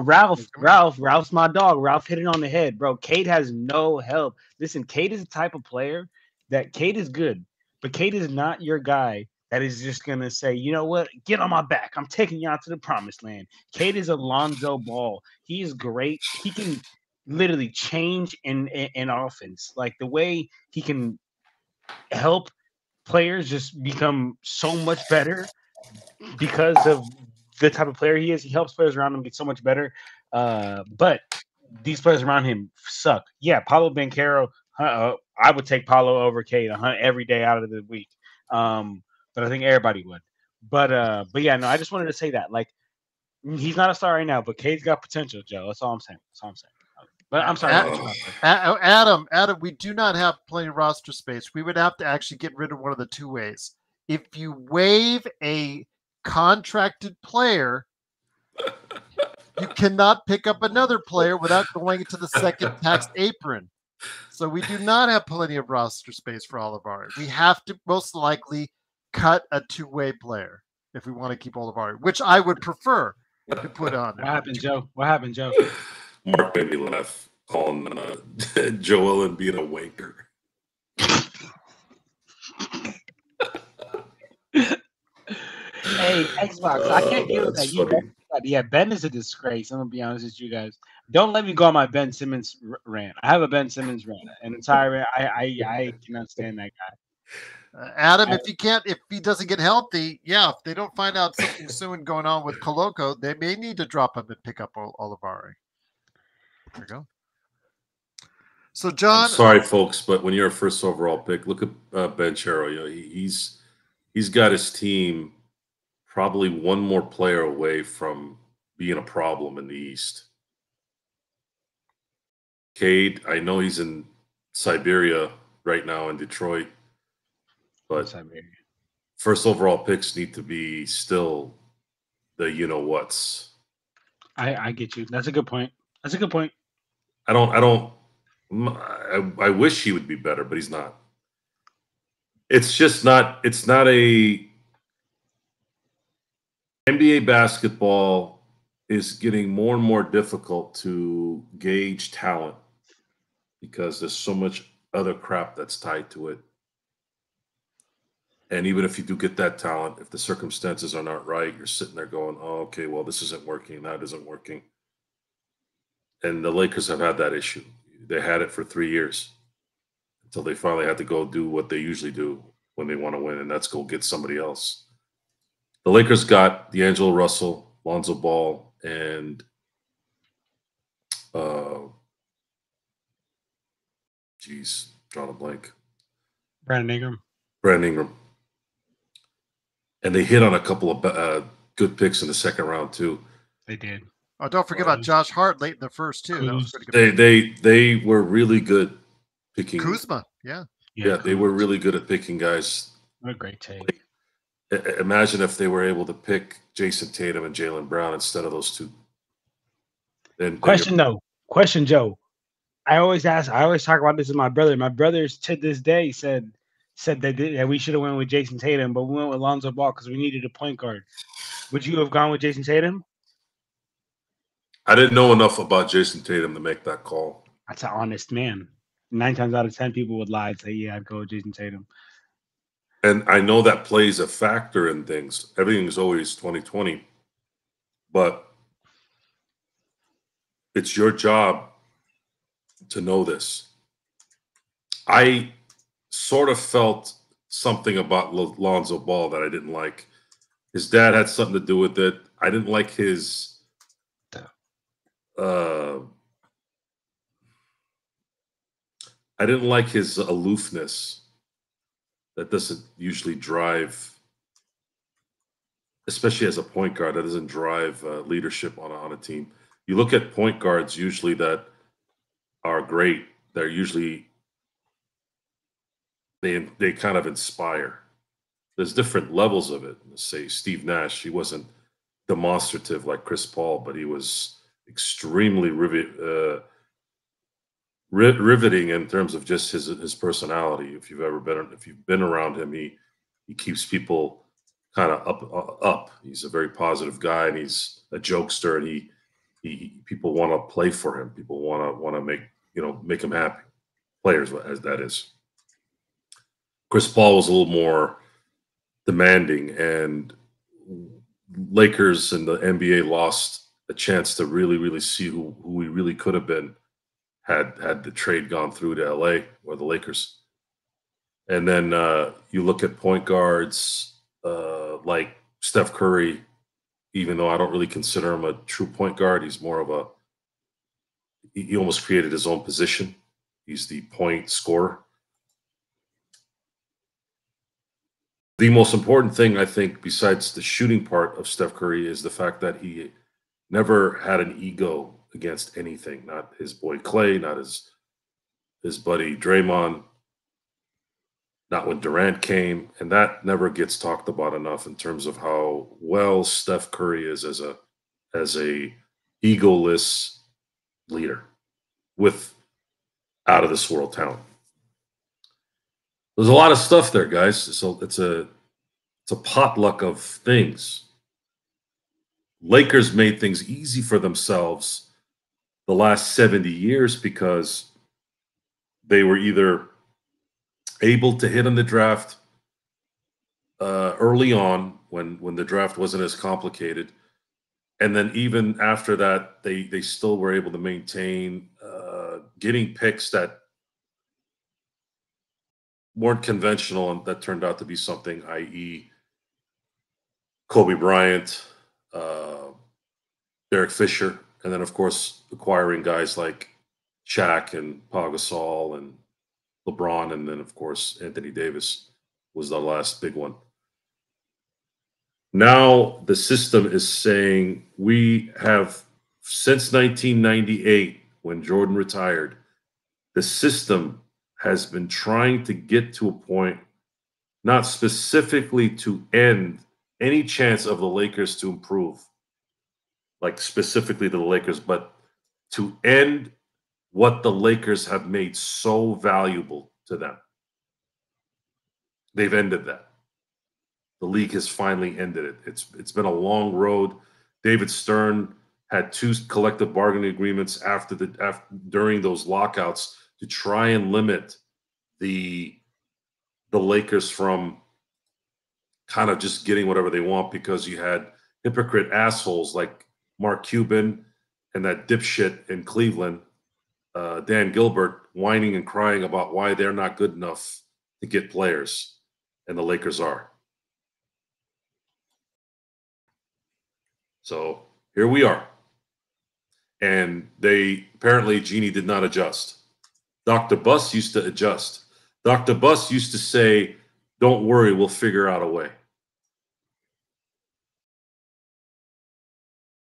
Ralph's my dog. Ralph hit it on the head, bro. Cade has no help. Listen, Cade is the type of player that Cade is good, but Cade is not your guy that is just gonna say, you know what, get on my back. I'm taking you out to the promised land. Cade is Alonzo Ball. He is great. He can literally change in offense, like the way he can help players just become so much better because of the type of player he is. He helps players around him get so much better. But these players around him suck. Yeah, Paulo Banchero. I would take Paulo over Cade every day out of the week. But I think everybody would. But yeah, no. I just wanted to say that, like, he's not a star right now, but Cade's got potential, Joe. That's all I'm saying. But I'm sorry. Adam, we do not have plenty of roster space. We would have to actually get rid of one of the two ways. If you waive a contracted player, you cannot pick up another player without going into the second tax apron. So we do not have plenty of roster space for Olivari. We have to most likely cut a two-way player if we want to keep Olivari, which I would prefer to put on there. What happened, Joe? Mark made me laugh calling Joel and being a wanker. Hey, Xbox, I can't deal with that. Yeah, Ben is a disgrace. I'm gonna be honest with you guys. Don't let me go on my Ben Simmons rant. I have a Ben Simmons rant, an entire rant. I cannot stand that guy. Adam, if he doesn't get healthy, if they don't find out something soon going on with Koloko, they may need to drop him and pick up Olivari. There you go. So, John, I'm sorry, folks, but when you're a first overall pick, look at Banchero. You know, he's got his team probably one more player away from being a problem in the East. Cade, I know he's in Siberia right now in Detroit, but first overall picks need to be still the you-know-whats. I get you. That's a good point. I wish he would be better, but he's not. It's just not. It's not a. NBA basketball is getting more and more difficult to gauge talent because there's so much other crap that's tied to it. And even if you do get that talent, if the circumstances are not right, you're sitting there going, "Oh, okay, well, this isn't working. That isn't working." And the Lakers have had that issue. They had it for 3 years until they finally had to go do what they usually do when they want to win, and that's go get somebody else. The Lakers got D'Angelo Russell, Lonzo Ball, and drawing a blank. Brandon Ingram. And they hit on a couple of good picks in the second round too. They did. Oh, don't forget about Josh Hart late in the first too. That was pretty good. They were really good picking Kuzma. Yeah, they were really good at picking guys. What a great take. Imagine if they were able to pick Jason Tatum and Jaylen Brown instead of those two. Question, Joe. I always talk about this with my brother. My brothers to this day said that we should have went with Jason Tatum, but we went with Lonzo Ball because we needed a point guard. Would you have gone with Jason Tatum? I didn't know enough about Jason Tatum to make that call. That's an honest man. 9 times out of 10 people would lie and say, yeah, I'd go with Jason Tatum. And I know that plays a factor in things. Everything is always 20/20. But it's your job to know this. I sort of felt something about Lonzo Ball that I didn't like. His dad had something to do with it. I didn't like his aloofness. That doesn't usually drive, especially as a point guard, that doesn't drive leadership on a team. You look at point guards usually that are great. They're usually they kind of inspire. There's different levels of it. Say Steve Nash, he wasn't demonstrative like Chris Paul, but he was extremely riveting in terms of just his personality. If you've been around him, he keeps people kind of up. He's a very positive guy, and he's a jokester, and he people want to play for him. People want to make him happy. Players, as that is. Chris Paul was a little more demanding, and Lakers and the NBA lost a chance to really see who he really could have been had the trade gone through to LA or the Lakers. And then you look at point guards like Steph Curry, even though I don't really consider him a true point guard, he's more of he almost created his own position. He's the point scorer. The most important thing, I think, besides the shooting part of Steph Curry, is the fact that he never had an ego against anything. Not his boy Clay, not his buddy Draymond, not when Durant came. And that never gets talked about enough in terms of how well Steph Curry is as a egoless leader with out of this world talent. There's a lot of stuff there, guys. So it's a potluck of things. Lakers made things easy for themselves the last 70 years because they were either able to hit on the draft early on when the draft wasn't as complicated, and then even after that, they still were able to maintain getting picks that weren't conventional and that turned out to be something, i.e. Kobe Bryant, Derek Fisher, and then, of course, acquiring guys like Shaq and Pau Gasol and LeBron, and then, of course, Anthony Davis was the last big one. Now the system is saying we have, since 1998, when Jordan retired, the system has been trying to get to a point, not specifically to end any chance of the Lakers to improve, like specifically to the Lakers, but to end what the Lakers have made so valuable to them. They've ended that. The league has finally ended it. It's been a long road. David Stern had 2 collective bargaining agreements during those lockouts to try and limit the Lakers from kind of just getting whatever they want, because you had hypocrite assholes like Mark Cuban and that dipshit in Cleveland, Dan Gilbert, whining and crying about why they're not good enough to get players, and the Lakers are. So here we are. And apparently Jeannie did not adjust. Dr. Buss used to adjust. Dr. Buss used to say, don't worry, we'll figure out a way.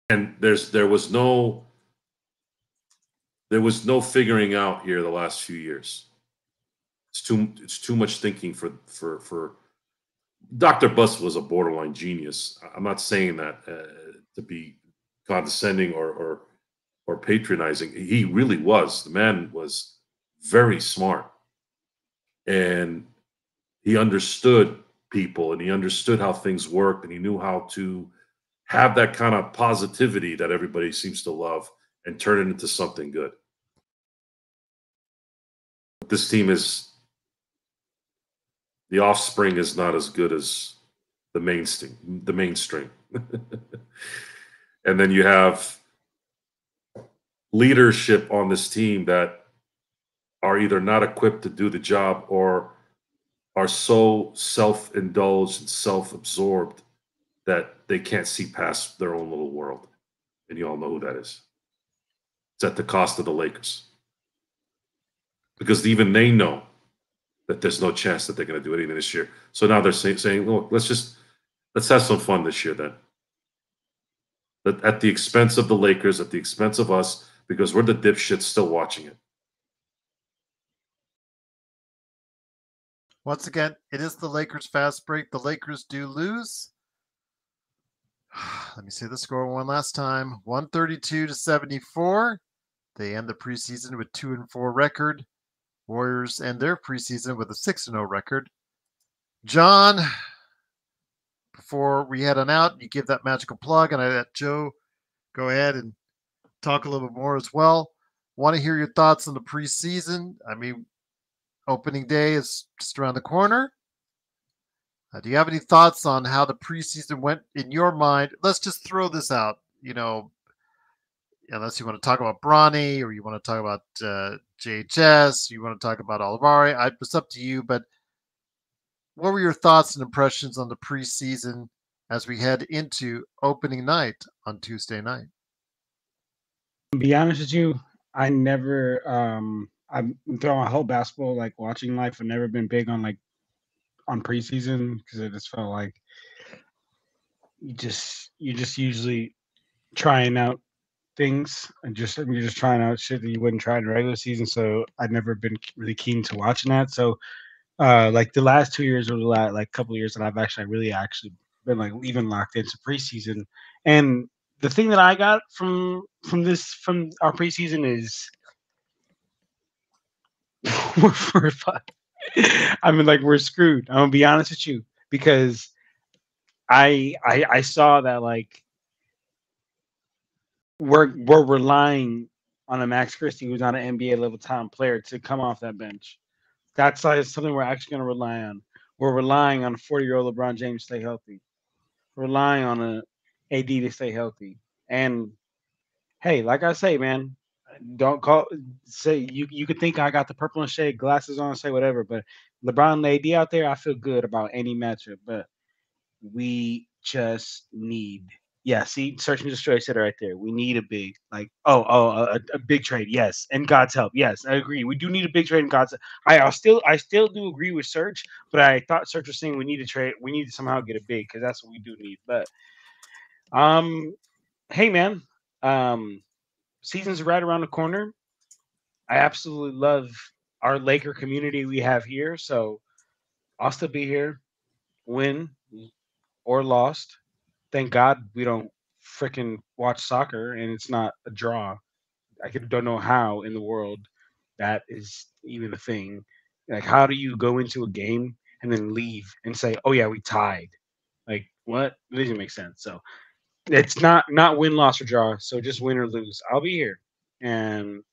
And there was no figuring out here the last few years. It's too much thinking for Dr. Buss was a borderline genius. I'm not saying that to be condescending or patronizing. He really was. The man was very smart, and he understood people, and he understood how things worked, and he knew how to have that kind of positivity that everybody seems to love and turn it into something good. But this team the offspring is not as good as the mainstream. And then you have leadership on this team that are either not equipped to do the job or are so self-indulged and self-absorbed that they can't see past their own little world. And you all know who that is. It's at the cost of the Lakers. Because even they know that there's no chance that they're going to do anything this year. So now they're saying, look, let's have some fun this year then. At the expense of the Lakers, at the expense of us, because we're the dipshits still watching it. Once again, it is the Lakers fast break. The Lakers do lose. Let me see the score one last time. 132-74. They end the preseason with 2-4 record. Warriors end their preseason with a 6-0 record. John, before we head on out, you give that magical plug, and I let Joe go ahead and talk a little bit more as well. Want to hear your thoughts on the preseason. I mean, opening day is just around the corner. Do you have any thoughts on how the preseason went in your mind? Let's just throw this out, unless you want to talk about Bronny or you want to talk about JHS, you want to talk about Olivari. It's up to you, but what were your thoughts and impressions on the preseason as we head into opening night on Tuesday night? To be honest with you, I never, I'm throughout my whole basketball, like watching life, I've never been big on preseason because I just felt like you're just usually trying out things and you're just trying out shit that you wouldn't try in the regular season. So I've never been really keen to watching that. So like the last 2 years or the last like couple of years that I've really been like even locked into preseason. And the thing that I got from our preseason is we're I mean, like, we're screwed. I'm gonna be honest with you because I saw that like we're relying on a Max Christie who's not an NBA level talent player to come off that bench. That's like something we're actually going to rely on. We're relying on a 40-year-old LeBron James to stay healthy. We're relying on a AD to stay healthy. And hey, like I say, man, don't say you could think I got the purple and shade glasses on, say whatever, but LeBron and AD out there, I feel good about any matchup. But we just need. Yeah, see, Search and Destroy said it right there. We need a big, a big trade. Yes, and God's help. Yes, I agree. We do need a big trade and God's help. I still do agree with Search, but I thought Search was saying we need to trade. We need to somehow get a big because that's what we do need. But, hey man, season's right around the corner. I absolutely love our Laker community we have here, so I'll still be here, win or lost. Thank God we don't freaking watch soccer and it's not a draw. Don't know how in the world that is even a thing. Like, how do you go into a game and then leave and say, "Oh yeah, we tied"? Like, what? It doesn't make sense. So it's not win, loss, or draw. So just win or lose. I'll be here, and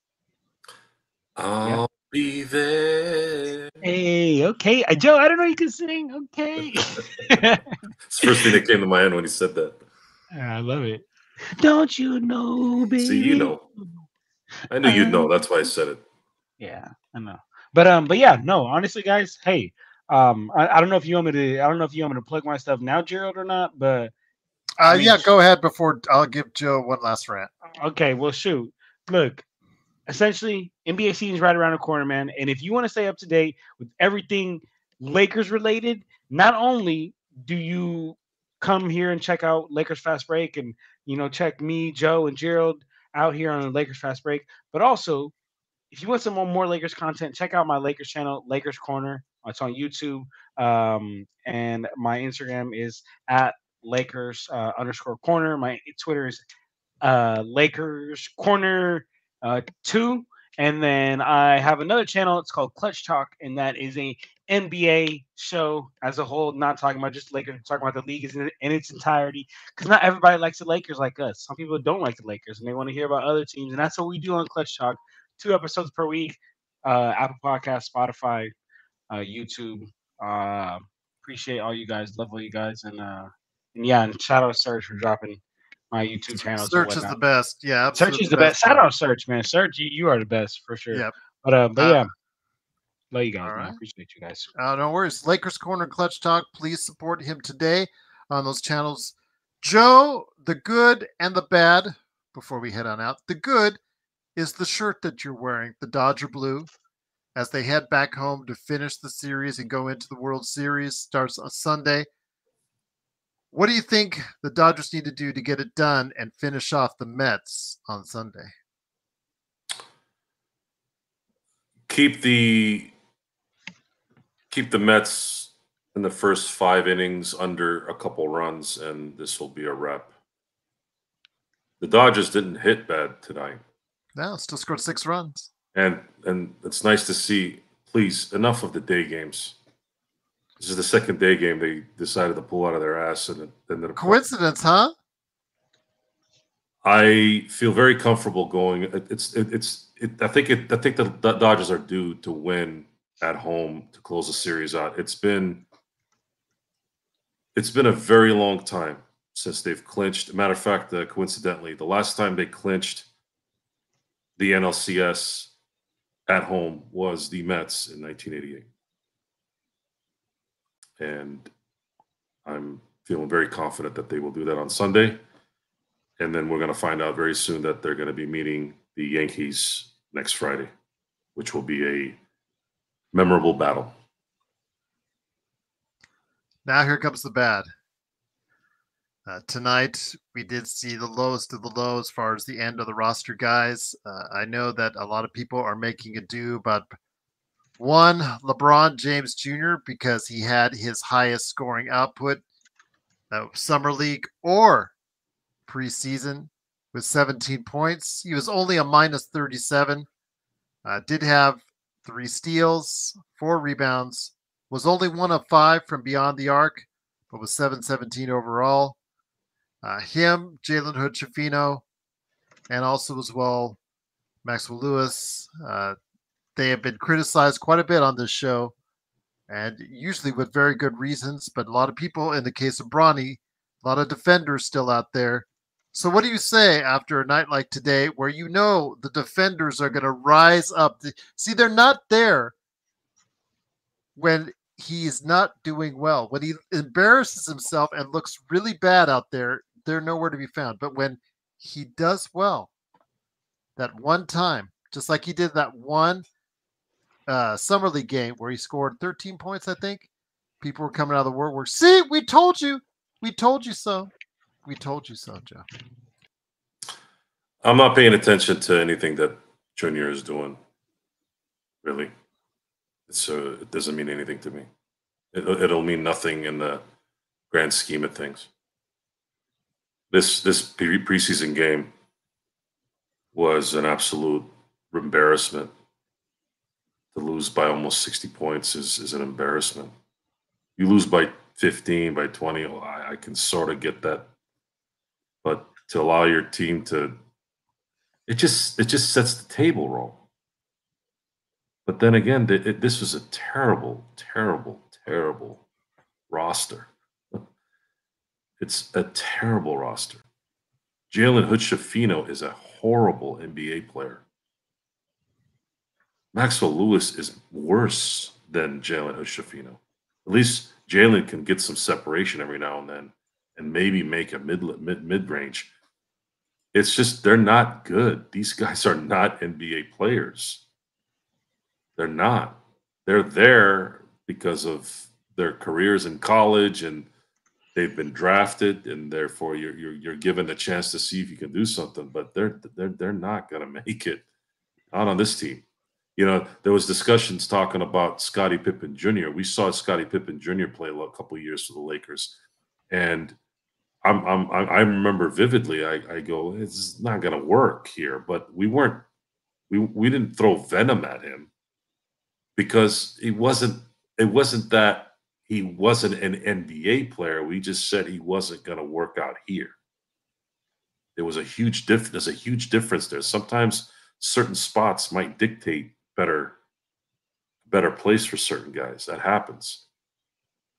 I'll be there. Hey, okay, Joe. I don't know you can sing. Okay, It's the first thing that came to my mind when he said that. I love it. Don't you know, baby? See, you know. I knew you'd know. That's why I said it. Yeah, I know. But yeah, no. Honestly, guys, hey, I don't know if you want me to plug my stuff now, Gerald, or not. But yeah, go ahead before I'll give Joe one last rant. Okay, well, shoot. Look, essentially, NBA season's right around the corner, man. And if you want to stay up to date with everything Lakers related, not only do you come here and check out Lakers Fast Break and check me, Joe, and Gerald out here on the Lakers Fast Break, but also if you want some more Lakers content, check out my Lakers channel, Lakers Corner. It's on YouTube, and my Instagram is at Lakers _ corner. My Twitter is Lakers Corner 2. And then I have another channel. It's called Clutch Talk, and that is a NBA show as a whole, not talking about just Lakers, talking about the league in its entirety. Because not everybody likes the Lakers like us. Some people don't like the Lakers, and they want to hear about other teams. And that's what we do on Clutch Talk. 2 episodes per week. Apple Podcast, Spotify, YouTube. Appreciate all you guys. Love all you guys. And yeah, and shout out Serge for dropping my YouTube channel. Search is the best. Yeah, Search is the best. Shout out Search, man. Search, you are the best for sure. Yeah. But yeah, love you guys, man. Right. I appreciate you guys. No worries. Lakers Corner Clutch Talk. Please support him today on those channels. Joe, the good and the bad, before we head on out. The good is the shirt that you're wearing, the Dodger blue, as they head back home to finish the series and go into the World Series. Starts on Sunday. What do you think the Dodgers need to do to get it done and finish off the Mets on Sunday? Keep the Mets in the first 5 innings under a couple runs, and this will be a wrap. The Dodgers didn't hit bad tonight. No, still scored 6 runs. And it's nice to see. Please, enough of the day games. This is the second day game they decided to pull out of their ass, and it ended up. Coincidence, huh? I feel very comfortable going. I think the Dodgers are due to win at home to close the series out. It's been a very long time since they've clinched. Matter of fact, coincidentally, the last time they clinched the NLCS at home was the Mets in 1988. And I'm feeling very confident that they will do that on Sunday. And then we're going to find out very soon that they're going to be meeting the Yankees next Friday, which will be a memorable battle. Now here comes the bad. Tonight, we did see the lowest of the low as far as the end of the roster, guys. I know that a lot of people are making ado about one, LeBron James Jr., because he had his highest scoring output summer league or preseason with 17 points. He was only a minus 37. Did have 3 steals, 4 rebounds, was only 1 of 5 from beyond the arc, but was 7-17 overall. Him, Jalen Hood-Schifino, and also as well Maxwell Lewis. They have been criticized quite a bit on this show, and usually with very good reasons. But a lot of people, in the case of Bronny, a lot of defenders still out there. So what do you say after a night like today where you know the defenders are going to rise up? See, they're not there when he's not doing well. When he embarrasses himself and looks really bad out there, they're nowhere to be found. But when he does well, that one time, just like he did that one summer league game where he scored 13 points, I think, people were coming out of the woodwork. See, we told you. We told you so. We told you so, Joe. I'm not paying attention to anything that Junior is doing, really. It doesn't mean anything to me. It'll mean nothing in the grand scheme of things. This preseason game was an absolute embarrassment. To lose by almost 60 points is an embarrassment. You lose by 15, by 20, I can sort of get that. But to allow your team to, it just sets the table wrong. But then again, this was a terrible, terrible, terrible roster. It's a terrible roster. Jalen Hood-Schifino is a horrible NBA player. Maxwell Lewis is worse than Jalen Hood-Schifino. At least Jalen can get some separation every now and then and maybe make a mid-range. It's just they're not good. These guys are not NBA players. They're not. They're there because of their careers in college and they've been drafted, and therefore you're given a chance to see if you can do something. But they're not going to make it. Not on this team. You know, there was discussions talking about Scottie Pippen Jr. We saw Scottie Pippen Jr. play a couple of years for the Lakers, and I remember vividly. I go, it's not going to work here. But we didn't throw venom at him because it wasn't that he wasn't an NBA player. We just said he wasn't going to work out here. There was a huge There's a huge difference there. Sometimes certain spots might dictate better place for certain guys. That happens.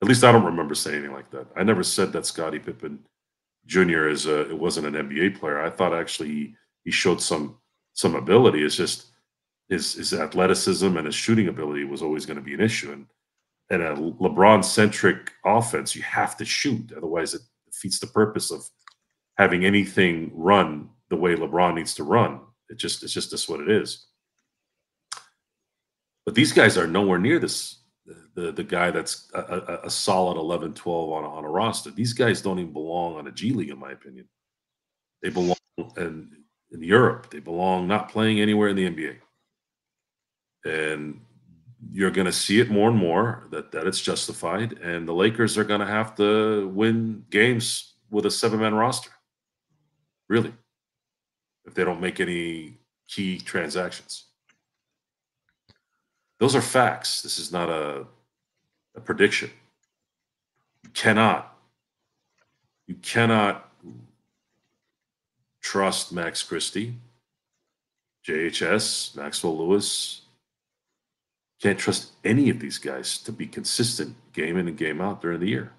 At least I don't remember saying anything like that. I never said that Scottie Pippen Jr. It wasn't an NBA player. I thought actually he showed some ability. It's just his athleticism and his shooting ability was always going to be an issue. And in a LeBron-centric offense, you have to shoot. Otherwise, it defeats the purpose of having anything run the way LeBron needs to run. It's just what it is. But these guys are nowhere near this. The guy that's a solid 11, 12 on a roster. These guys don't even belong on a G League, in my opinion. They belong in Europe. They belong not playing anywhere in the NBA. And you're going to see it more and more that it's justified. And the Lakers are going to have to win games with a 7-man roster. Really. If they don't make any key transactions. Those are facts. This is not a prediction. cannot trust Max Christie, JHS, Maxwell Lewis. Can't trust any of these guys to be consistent game in and game out during the year.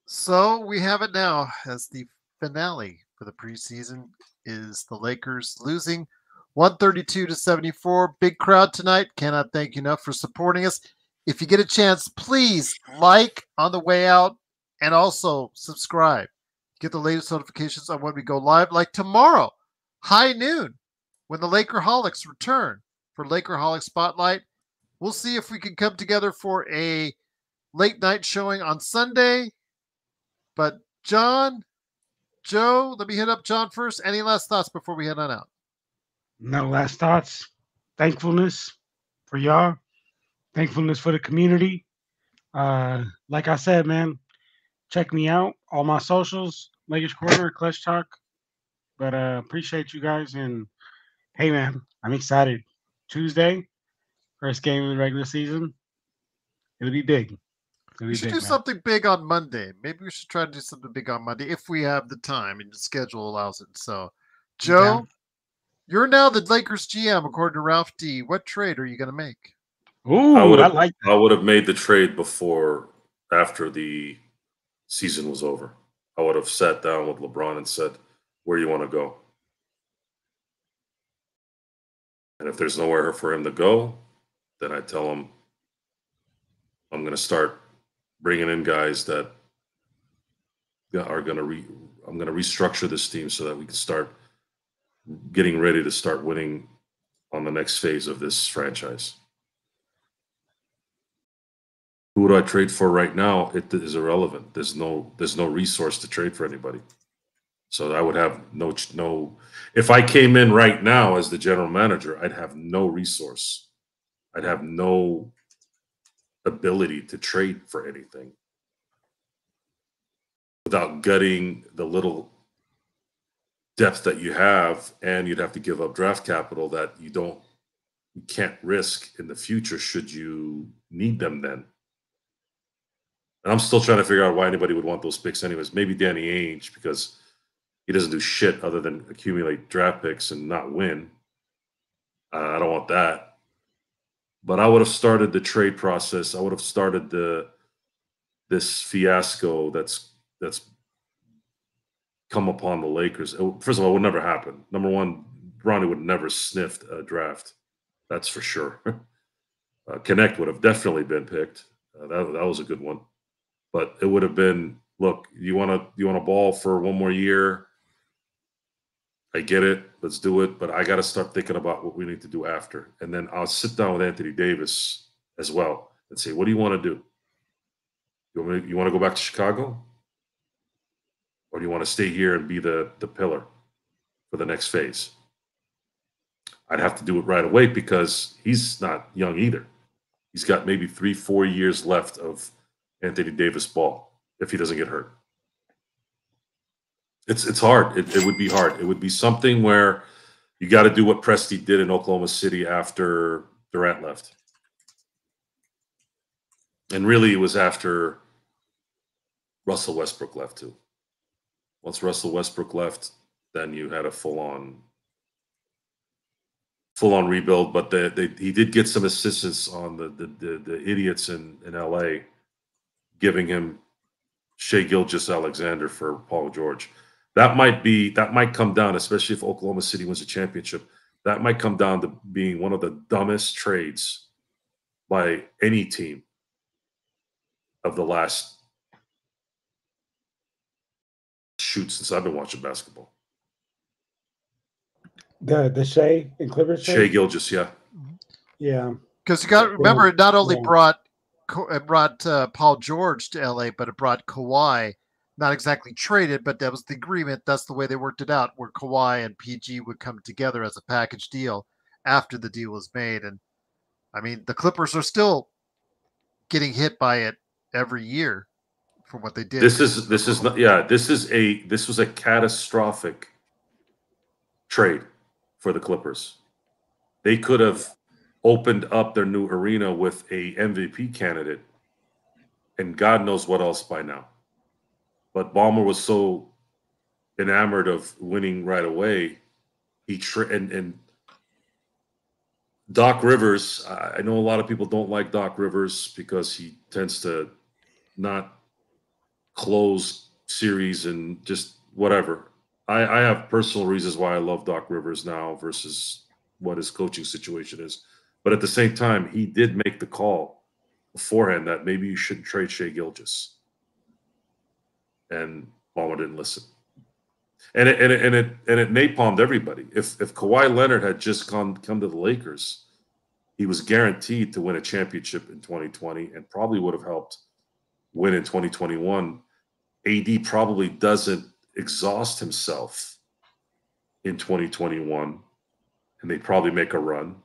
So we have it now as the finale for the preseason is the Lakers losing 132-74. Big crowd tonight. Cannot thank you enough for supporting us. If you get a chance, please like on the way out and also subscribe. Get the latest notifications on when we go live, like tomorrow, high noon, when the Lakerholics return for Lakerholic Spotlight. We'll see if we can come together for a late night showing on Sunday. But John, Joe, let me hit up John first. Any last thoughts before we head on out? No last thoughts. Thankfulness for y'all. Thankfulness for the community. Like I said, man, check me out. All my socials, Lakers Corner, Clutch Talk. But appreciate you guys. And hey, man, I'm excited. Tuesday, first game of the regular season. It'll be big. We should do something big on Monday. Maybe we should try to do something big on Monday if we have the time and the schedule allows it. So, Joe, you're now the Lakers GM, according to Ralph D. What trade are you going to make? Ooh, I like that. I would have made the trade after the season was over. I would have sat down with LeBron and said, where do you want to go? And if there's nowhere for him to go, then I tell him I'm going to start bringing in guys that are going to I'm going to restructure this team so that we can start getting ready to start winning on the next phase of this franchise. Who would I trade for right now? It is irrelevant. There's no resource to trade for anybody. So I would have no. If I came in right now as the general manager, I'd have no resource. I'd have no ability to trade for anything without gutting the little depth that you have, and you'd have to give up draft capital that you can't risk in the future should you need them then. And I'm still trying to figure out why anybody would want those picks anyways. Maybe Danny Ainge, because he doesn't do shit other than accumulate draft picks and not win. I don't want that. But I would have started the trade process. I would have started this fiasco that's come upon the Lakers. First of all, it would never happen. Number one, Bronny would never sniffed a draft. That's for sure. Connect would have definitely been picked. That was a good one. But it would have been, look, you want to ball for one more year? I get it. Let's do it. But I got to start thinking about what we need to do after. And then I'll sit down with Anthony Davis as well and say, what do you want to do? You want to go back to Chicago? Or do you want to stay here and be the pillar for the next phase? I'd have to do it right away because he's not young either. He's got maybe 3-4 years left of Anthony Davis ball if he doesn't get hurt. It's hard. It would be hard. It would be something where you got to do what Presti did in Oklahoma City after Durant left. And really it was after Russell Westbrook left too. Once Russell Westbrook left, then you had a full-on rebuild. But he did get some assistance on the idiots in LA, giving him Shai Gilgeous-Alexander for Paul George. That might come down, especially if Oklahoma City wins a championship. That might come down to being one of the dumbest trades by any team of the last since I've been watching basketball. The Shai and Clippers. Shai Gilgeous, yeah. Because you got to remember, it not only brought Paul George to LA, but it brought Kawhi. Not exactly traded, but that was the agreement. That's the way they worked it out, where Kawhi and PG would come together as a package deal after the deal was made. And I mean, the Clippers are still getting hit by it every year for what they did. This was a catastrophic trade for the Clippers. They could have opened up their new arena with a MVP candidate, and God knows what else by now. But Ballmer was so enamored of winning right away. And Doc Rivers, I know a lot of people don't like Doc Rivers because he tends to not close series and just whatever. I have personal reasons why I love Doc Rivers now versus what his coaching situation is. But at the same time, he did make the call beforehand that maybe you shouldn't trade Shai Gilgeous. And Ballmer didn't listen. And it napalmed everybody. If Kawhi Leonard had just come to the Lakers, he was guaranteed to win a championship in 2020 and probably would have helped win in 2021. AD probably doesn't exhaust himself in 2021, and they probably make a run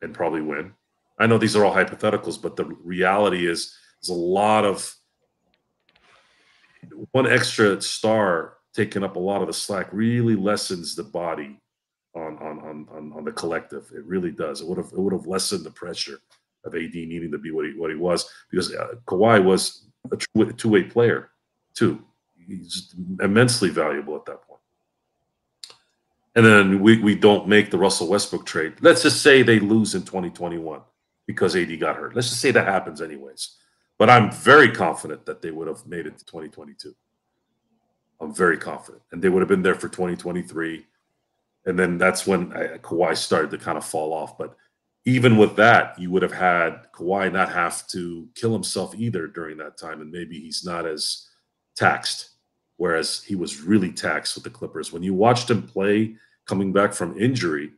and probably win. I know these are all hypotheticals, but the reality is there's a lot of one extra star taking up a lot of the slack really lessens the body on the collective. It really does. It would have lessened the pressure of AD needing to be what he was, because Kawhi was a two-way player too. He's immensely valuable at that point. And then we don't make the Russell Westbrook trade. Let's just say they lose in 2021 because AD got hurt. Let's just say that happens anyways. But I'm very confident that they would have made it to 2022. I'm very confident. And they would have been there for 2023. And then that's when Kawhi started to kind of fall off. But even with that, you would have had Kawhi not have to kill himself either during that time. And maybe he's not as taxed, whereas he was really taxed with the Clippers. When you watched him play coming back from injury,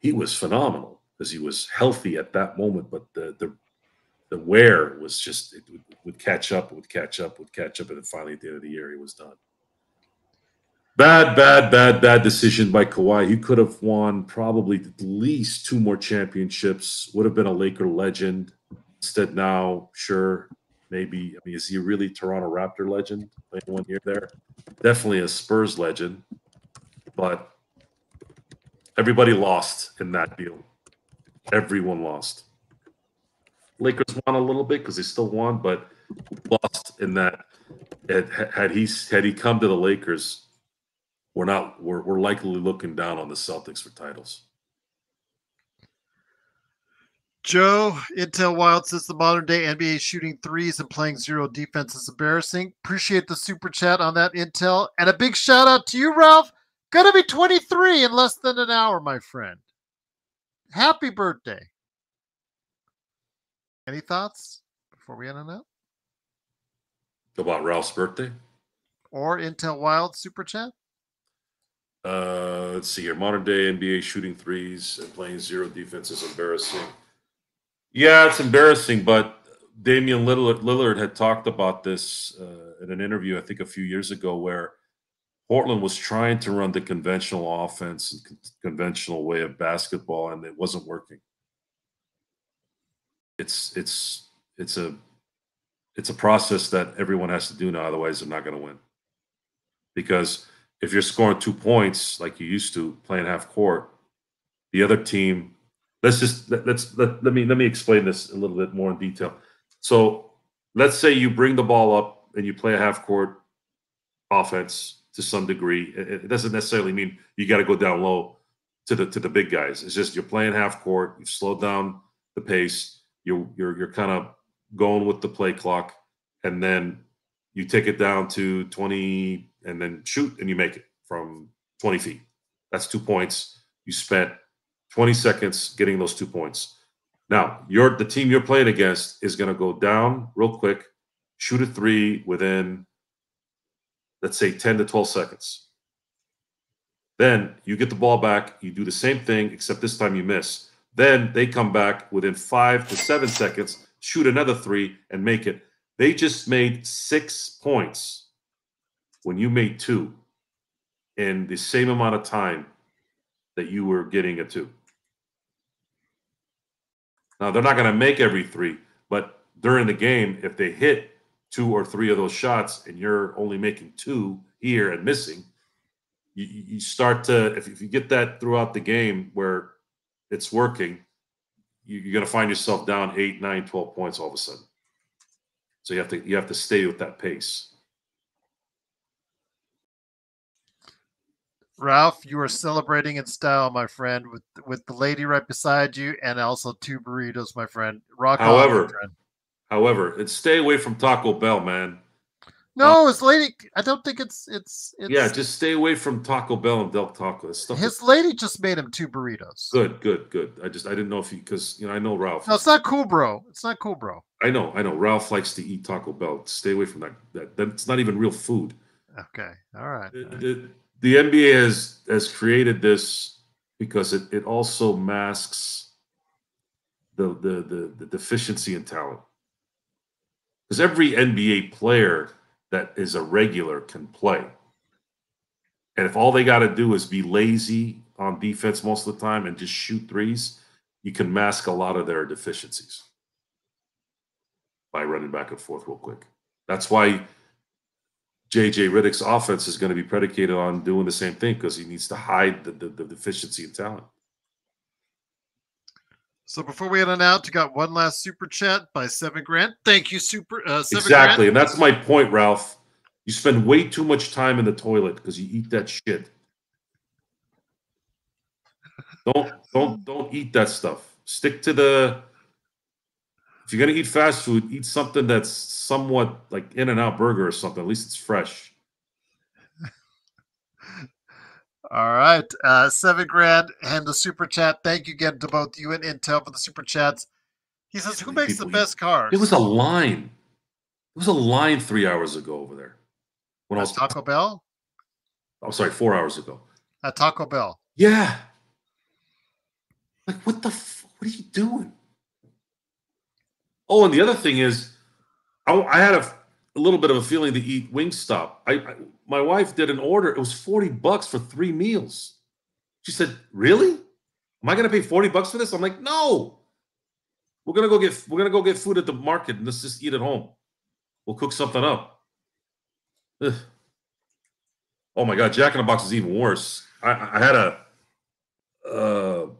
he was phenomenal because he was healthy at that moment. But the wear was just, it would catch up, and then finally at the end of the year, he was done. Bad decision by Kawhi. He could have won probably at least 2 more championships, would have been a Laker legend. Instead now, sure, maybe. I mean, is he really Toronto Raptor legend? Playing 1 year there? Definitely a Spurs legend. But everybody lost in that deal. Everyone lost. Lakers won a little bit because they still won, but lost in that. Had he come to the Lakers, we're likely looking down on the Celtics for titles. Joe, Intel Wild says the modern day NBA shooting threes and playing zero defense is embarrassing. Appreciate the super chat on that, Intel. And a big shout out to you, Ralph. Gonna be 23 in less than an hour, my friend. Happy birthday. Any thoughts before we end on that? About Ralph's birthday? Or Intel Wild super chat? Let's see here. Modern day NBA shooting threes and playing zero defense is embarrassing. Yeah, it's embarrassing, but Damian Lillard had talked about this in an interview, I think a few years ago, where Portland was trying to run the conventional offense and conventional way of basketball, and it wasn't working. It's a process that everyone has to do now, otherwise they're not going to win. Because if you're scoring 2 points like you used to playing half court, the other team. Let me explain this a little bit more in detail. So let's say you bring the ball up and you play a half court offense to some degree. It doesn't necessarily mean you got to go down low to the big guys. It's just you're playing half court. You've slowed down the pace. You're kind of going with the play clock, and then you take it down to 20 and then shoot, and you make it from 20 feet. That's 2 points. You spent 20 seconds getting those 2 points. Now, the team you're playing against is going to go down real quick, shoot a 3 within, let's say, 10 to 12 seconds. Then you get the ball back. You do the same thing, except this time you miss. Then they come back within 5 to 7 seconds, shoot another 3, and make it. They just made 6 points when you made 2 in the same amount of time that you were getting a 2. Now, they're not going to make every 3, but during the game, if they hit 2 or 3 of those shots and you're only making 2 here and missing, you start to, if you get that throughout the game where it's working, you're going to find yourself down 8, 9, 12 points all of a sudden. So you have to stay with that pace. Ralph, you are celebrating in style, my friend, with the lady right beside you, and also 2 burritos, my friend. Rock on, my friend. However, it's stay away from Taco Bell, man. No, his lady. I don't think it's. Yeah, just stay away from Taco Bell and Del Taco. His lady just made him 2 burritos. Good. I didn't know if because I know Ralph. No, it's not cool, bro. It's not cool, bro. I know. Ralph likes to eat Taco Bell. Stay away from that. That's not even real food. Okay, all right. The NBA has created this because it also masks the deficiency in talent. Because every NBA player that is a regular can play. And if all they got to do is be lazy on defense most of the time and just shoot threes, you can mask a lot of their deficiencies by running back and forth real quick. That's why J.J. Redick's offense is going to be predicated on doing the same thing because he needs to hide the deficiency in talent. So before we head on out, you got one last super chat by 7 Grant. Thank you, 7 Exactly, Grant. and that's my point, Ralph. You spend way too much time in the toilet because you eat that shit. Don't eat that stuff. Stick to the. If you're gonna eat fast food, eat something that's somewhat like In-N-Out Burger or something. At least it's fresh. All right, 7 Grant and the super chat. Thank you again to both you and Intel for the super chats. He says, "Who makes the best cars?" There was a line. There was a line 3 hours ago over there. When I was Taco Bell. I'm sorry, 4 hours ago. At Taco Bell. Yeah. Like what are you doing? Oh, and the other thing is, I had a little bit of a feeling to eat Wingstop. My wife did an order. It was $40 for 3 meals. She said, "Really? Am I going to pay $40 for this?" I'm like, "No. We're gonna go get food at the market and let's just eat at home. We'll cook something up." Ugh. Oh my God, Jack in the Box is even worse. I had a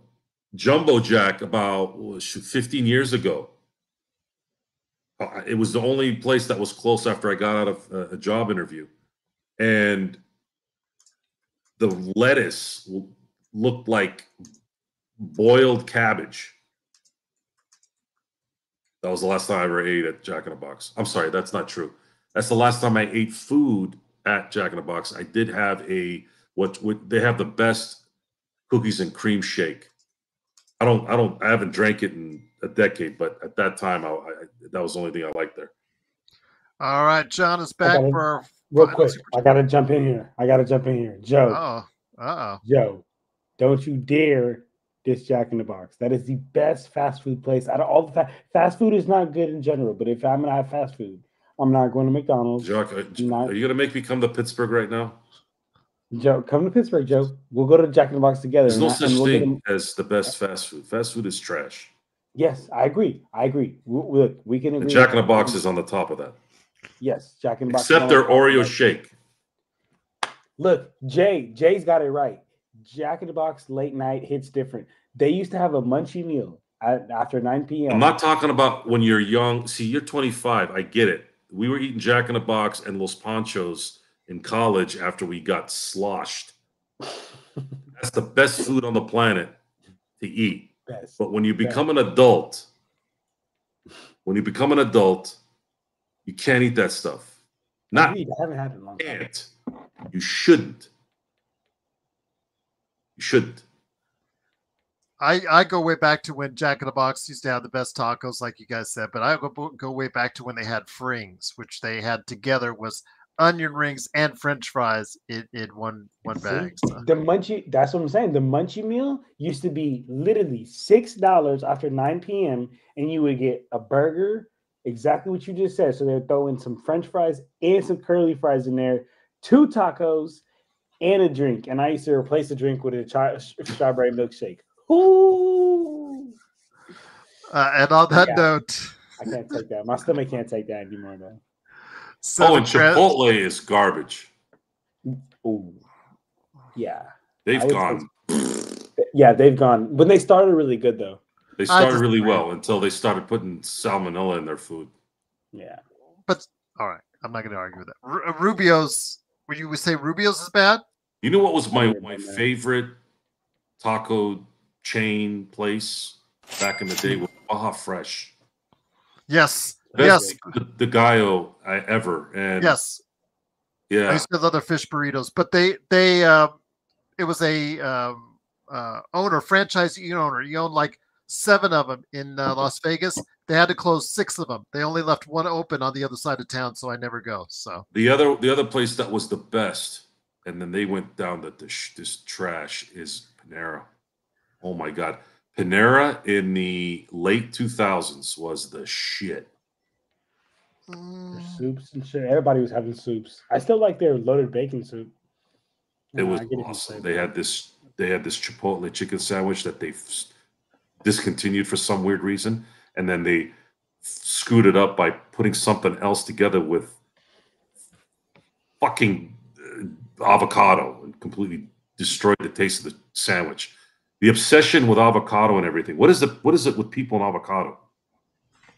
Jumbo Jack about 15 years ago. It was the only place that was close after I got out of a job interview. And the lettuce looked like boiled cabbage. That was the last time I ever ate at Jack in the Box. I'm sorry, that's not true. That's the last time I ate food at Jack in the Box. I did have what they have the best cookies and cream shake. I haven't drank it in a decade, but at that time, that was the only thing I liked there. All right, John is back for real quick. I gotta jump in here. Joe. Joe, don't you dare diss Jack in the Box. That is the best fast food place out of all the fast food is not good in general. But if I'm gonna have fast food, I'm not going to McDonald's. Jock, are you gonna make me come to Pittsburgh right now? Joe, come to Pittsburgh, Joe. We'll go to Jack in the Box together. There's no such thing as the best fast food. Fast food is trash. Yes, I agree. Look, we can agree. The Jack in the Box is on the top of that. Yes, Jack in the Box. Except their Oreo shake. Look, Jay's got it right. Jack in the Box late night hits different. They used to have a munchie meal after 9 p.m. I'm not talking about when you're young. See, you're 25. I get it. We were eating Jack in the Box and Los Panchos in college after we got sloshed. That's the best food on the planet to eat. But when you become an adult, you can't eat that stuff. I haven't had it in a long time. You shouldn't. You shouldn't. I go way back to when Jack in the Box used to have the best tacos, like you guys said. But I go way back to when they had frings, which they had together was onion rings and French fries in one bag. So. The munchie, that's what I'm saying. The munchie meal used to be literally $6 after 9 p.m. and you would get a burger, exactly what you just said. So they'd throw in some French fries and some curly fries in there, 2 tacos, and a drink. And I used to replace the drink with a strawberry milkshake. Ooh. And on that note, I can't take that. My stomach can't take that anymore, though. And Chipotle is garbage. Ooh. Yeah. They've gone. Yeah, they've gone. When they started really good, though. They started really well until they started putting salmonella in their food. Yeah. But all right, I'm not going to argue with that. Rubio's. Would you say Rubio's is bad? You know what was my favorite taco chain place back in the day was Baja Fresh. Yes. Best the gallo I ever. And yes. Yeah. I used to have other fish burritos, but it was a franchisee owner. He owned like 7 of them in Las Vegas. They had to close 6 of them. They only left 1 open on the other side of town, so I never go. So the other place that was the best, and then they went down to this trash, is Panera. Oh my God, Panera in the late 2000s was the shit. The soups and shit. Everybody was having soups. I still like their loaded bacon soup. It was awesome. They had this Chipotle chicken sandwich that they discontinued for some weird reason, and then they screwed it up by putting something else together with fucking avocado and completely destroyed the taste of the sandwich. The obsession with avocado and everything. What is it with people and avocado?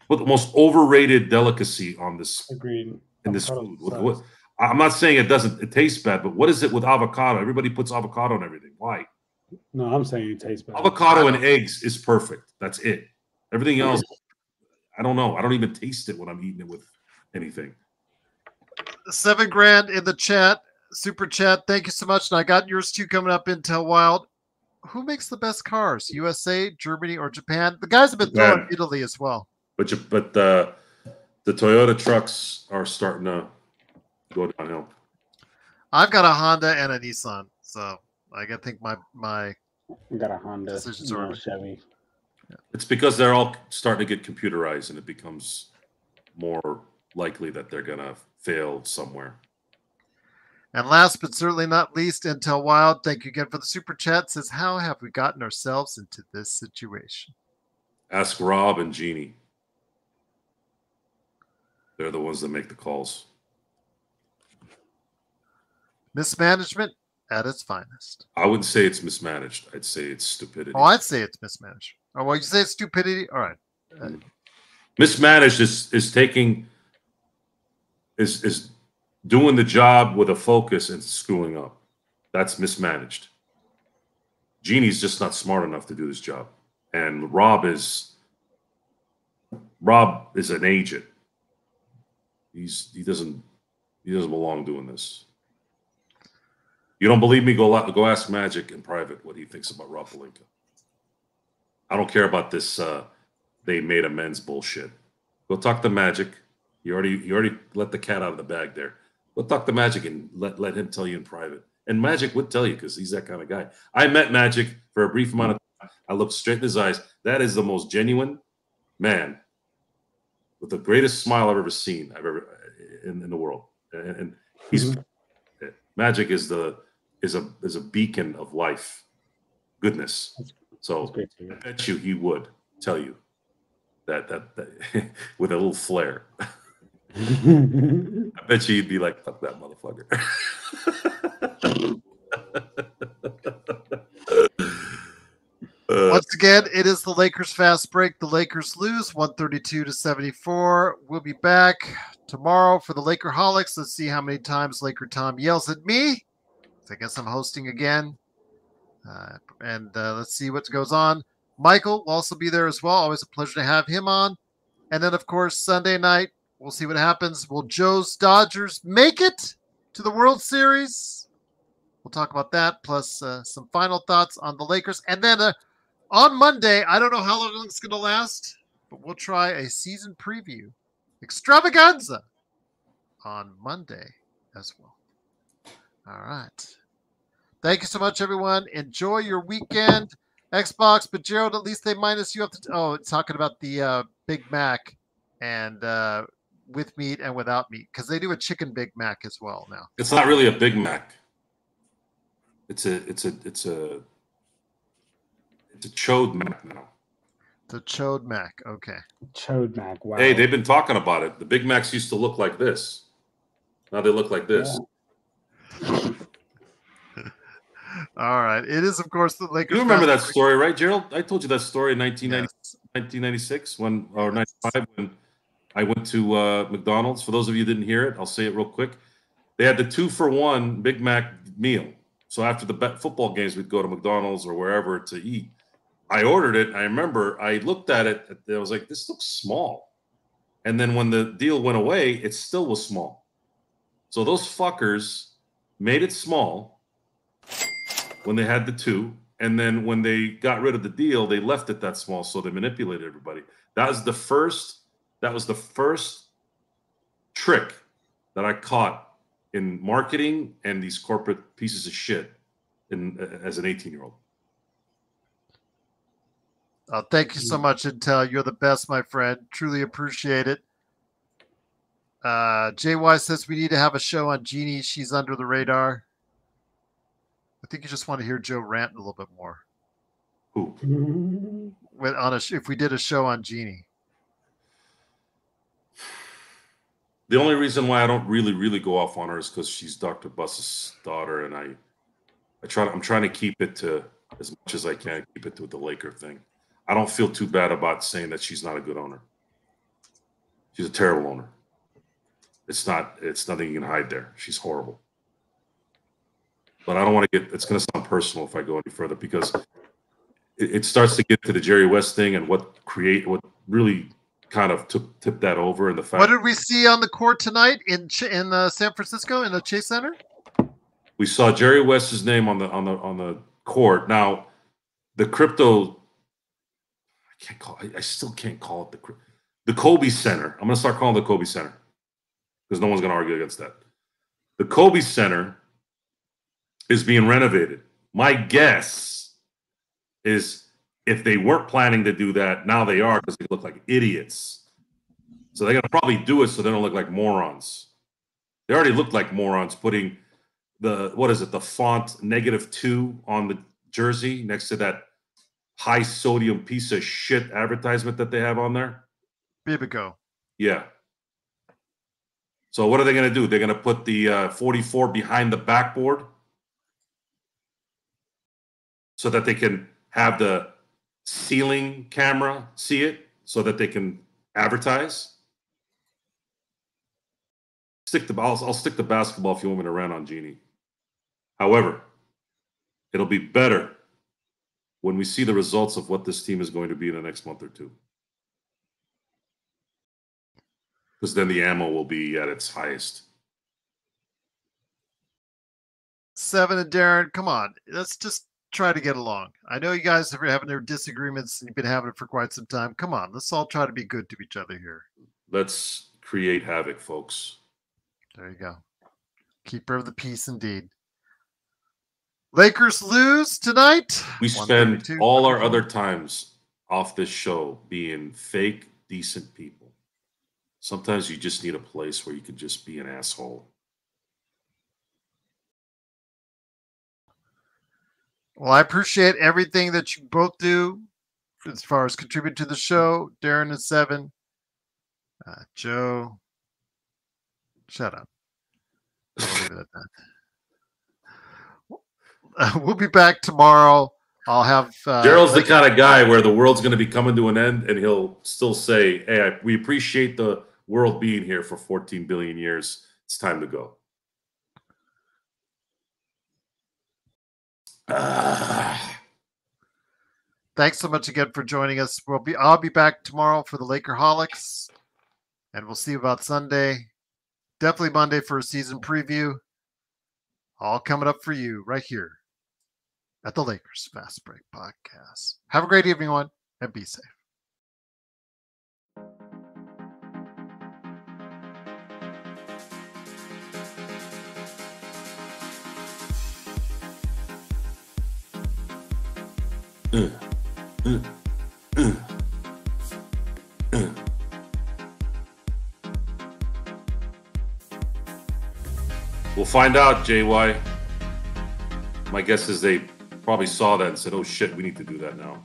What the most overrated delicacy on this in this food? What, I'm not saying it tastes bad, but what is it with avocado? Everybody puts avocado on everything. Why? No, I'm saying it tastes bad. Avocado and eggs is perfect. That's it. Everything else, I don't know. I don't even taste it when I'm eating it with anything. $7,000 in the chat, super chat. Thank you so much. And I got yours too coming up, Intel Wild. Who makes the best cars? USA, Germany, or Japan? The guys have been throwing Italy as well. But the Toyota trucks are starting to go downhill. I've got a Honda and a Nissan, so I think my got a Honda, decisions are Chevy. Yeah. It's because they're all starting to get computerized, and it becomes more likely that they're gonna fail somewhere. And last but certainly not least, Intel Wild, thank you again for the super chat. Says, how have we gotten ourselves into this situation? Ask Rob and Jeannie. They're the ones that make the calls. Mismanagement at its finest. I wouldn't say it's mismanaged. I'd say it's stupidity. Oh, I'd say it's mismanaged. Oh, well, you say it's stupidity? All right. Mismanaged is doing the job with a focus and screwing up. That's mismanaged. Jeannie's just not smart enough to do this job. And Rob is an agent. He doesn't belong doing this. You don't believe me? Go ask Magic in private what he thinks about Rob Pelinka. I don't care about this they made amends bullshit. Go talk to Magic. You already let the cat out of the bag there. Go talk to Magic and let him tell you in private. And Magic would tell you because he's that kind of guy. I met Magic for a brief amount of time. I looked straight in his eyes. That is the most genuine man with the greatest smile I've ever seen in the world. And he's Magic is a beacon of life, goodness. So I bet you he would tell you that with a little flair. I bet you you'd be like, fuck that motherfucker. Once again, it is the Lakers fast break. The Lakers lose 132-74. We'll be back tomorrow for the Lakerholics. Let's see how many times Laker Tom yells at me. I guess I'm hosting again. And let's see what goes on. Michael will also be there as well. Always a pleasure to have him on. And then, of course, Sunday night, we'll see what happens. Will Joe's Dodgers make it to the World Series? We'll talk about that, plus some final thoughts on the Lakers. And then on Monday, I don't know how long it's going to last, but we'll try a season preview extravaganza on Monday as well. All right. Thank you so much, everyone. Enjoy your weekend. Xbox, but Gerald, at least they minus you up to. Oh, it's talking about the Big Mac and with meat and without meat, because they do a chicken Big Mac as well now. It's not really a Big Mac. It's a Chode Mac now. The Chode Mac. Okay. Chode Mac. Wow. Hey, they've been talking about it. The Big Macs used to look like this. Now they look like this. Yeah. All right. It is, of course, the Lakers. You remember that story, right, Gerald? I told you that story in 1996 or 95 when I went to McDonald's. For those of you who didn't hear it, I'll say it real quick. They had the 2-for-1 Big Mac meal. So after the football games, we'd go to McDonald's or wherever to eat. I ordered it. I remember I looked at it. I was like, this looks small. And then when the deal went away, it still was small. So those fuckers made it small when they had the 2. And then when they got rid of the deal, they left it that small. So they manipulated everybody. That was the first trick that I caught in marketing and these corporate pieces of shit as an 18-year-old. Thank you so much, Intel. You're the best, my friend. Truly appreciate it. JY says we need to have a show on Jeannie. She's under the radar. I think you just want to hear Joe rant a little bit more. Who? If we did a show on Jeannie. The only reason why I don't really go off on her is because she's Dr. Buss's daughter, and I'm trying to keep it to as much as I can, keep it to the Laker thing. I don't feel too bad about saying that she's not a good owner. She's a terrible owner. It's nothing you can hide there. She's horrible. But I don't want to it's going to sound personal if I go any further, because it starts to get to the Jerry West thing and what really kind of tipped that over, and the fact. What did we see on the court tonight in San Francisco in the Chase Center? We saw Jerry West's name on the court. Now, the crypto. I still can't call it the Kobe Center. I'm going to start calling it the Kobe Center because no one's going to argue against that. The Kobe Center is being renovated. My guess is if they weren't planning to do that, now they are, because they look like idiots. So they're going to probably do it so they don't look like morons. They already look like morons putting the font -2 on the jersey next to that high sodium piece of shit advertisement that they have on there. Bibigo. Yeah. So what are they going to do? They're going to put the 44 behind the backboard so that they can have the ceiling camera see it so that they can advertise. I'll stick to basketball if you want me to rant on Jeannie. However, it'll be better when we see the results of what this team is going to be in the next month or two. Because then the ammo will be at its highest. 7 and Darren, come on. Let's just try to get along. I know you guys are having their disagreements and you've been having it for quite some time. Come on, let's all try to be good to each other here. Let's create havoc, folks. There you go. Keeper of the peace indeed. Lakers lose tonight. We spend all our other times off this show being fake, decent people. Sometimes you just need a place where you can just be an asshole. Well, I appreciate everything that you both do as far as contribute to the show. Darren and 7. Joe, shut up. I'll leave it at that. We'll be back tomorrow. I'll have Gerald's the kind of guy where the world's going to be coming to an end, and he'll still say, "Hey, we appreciate the world being here for 14 billion years. It's time to go." Thanks so much again for joining us. I'll be back tomorrow for the Lakerholics, and we'll see you about Sunday. Definitely Monday for a season preview. All coming up for you right here at the Lakers Fast Break Podcast. Have a great evening, everyone, and be safe. We'll find out, JY. My guess is they probably saw that and said, "Oh shit, we need to do that now."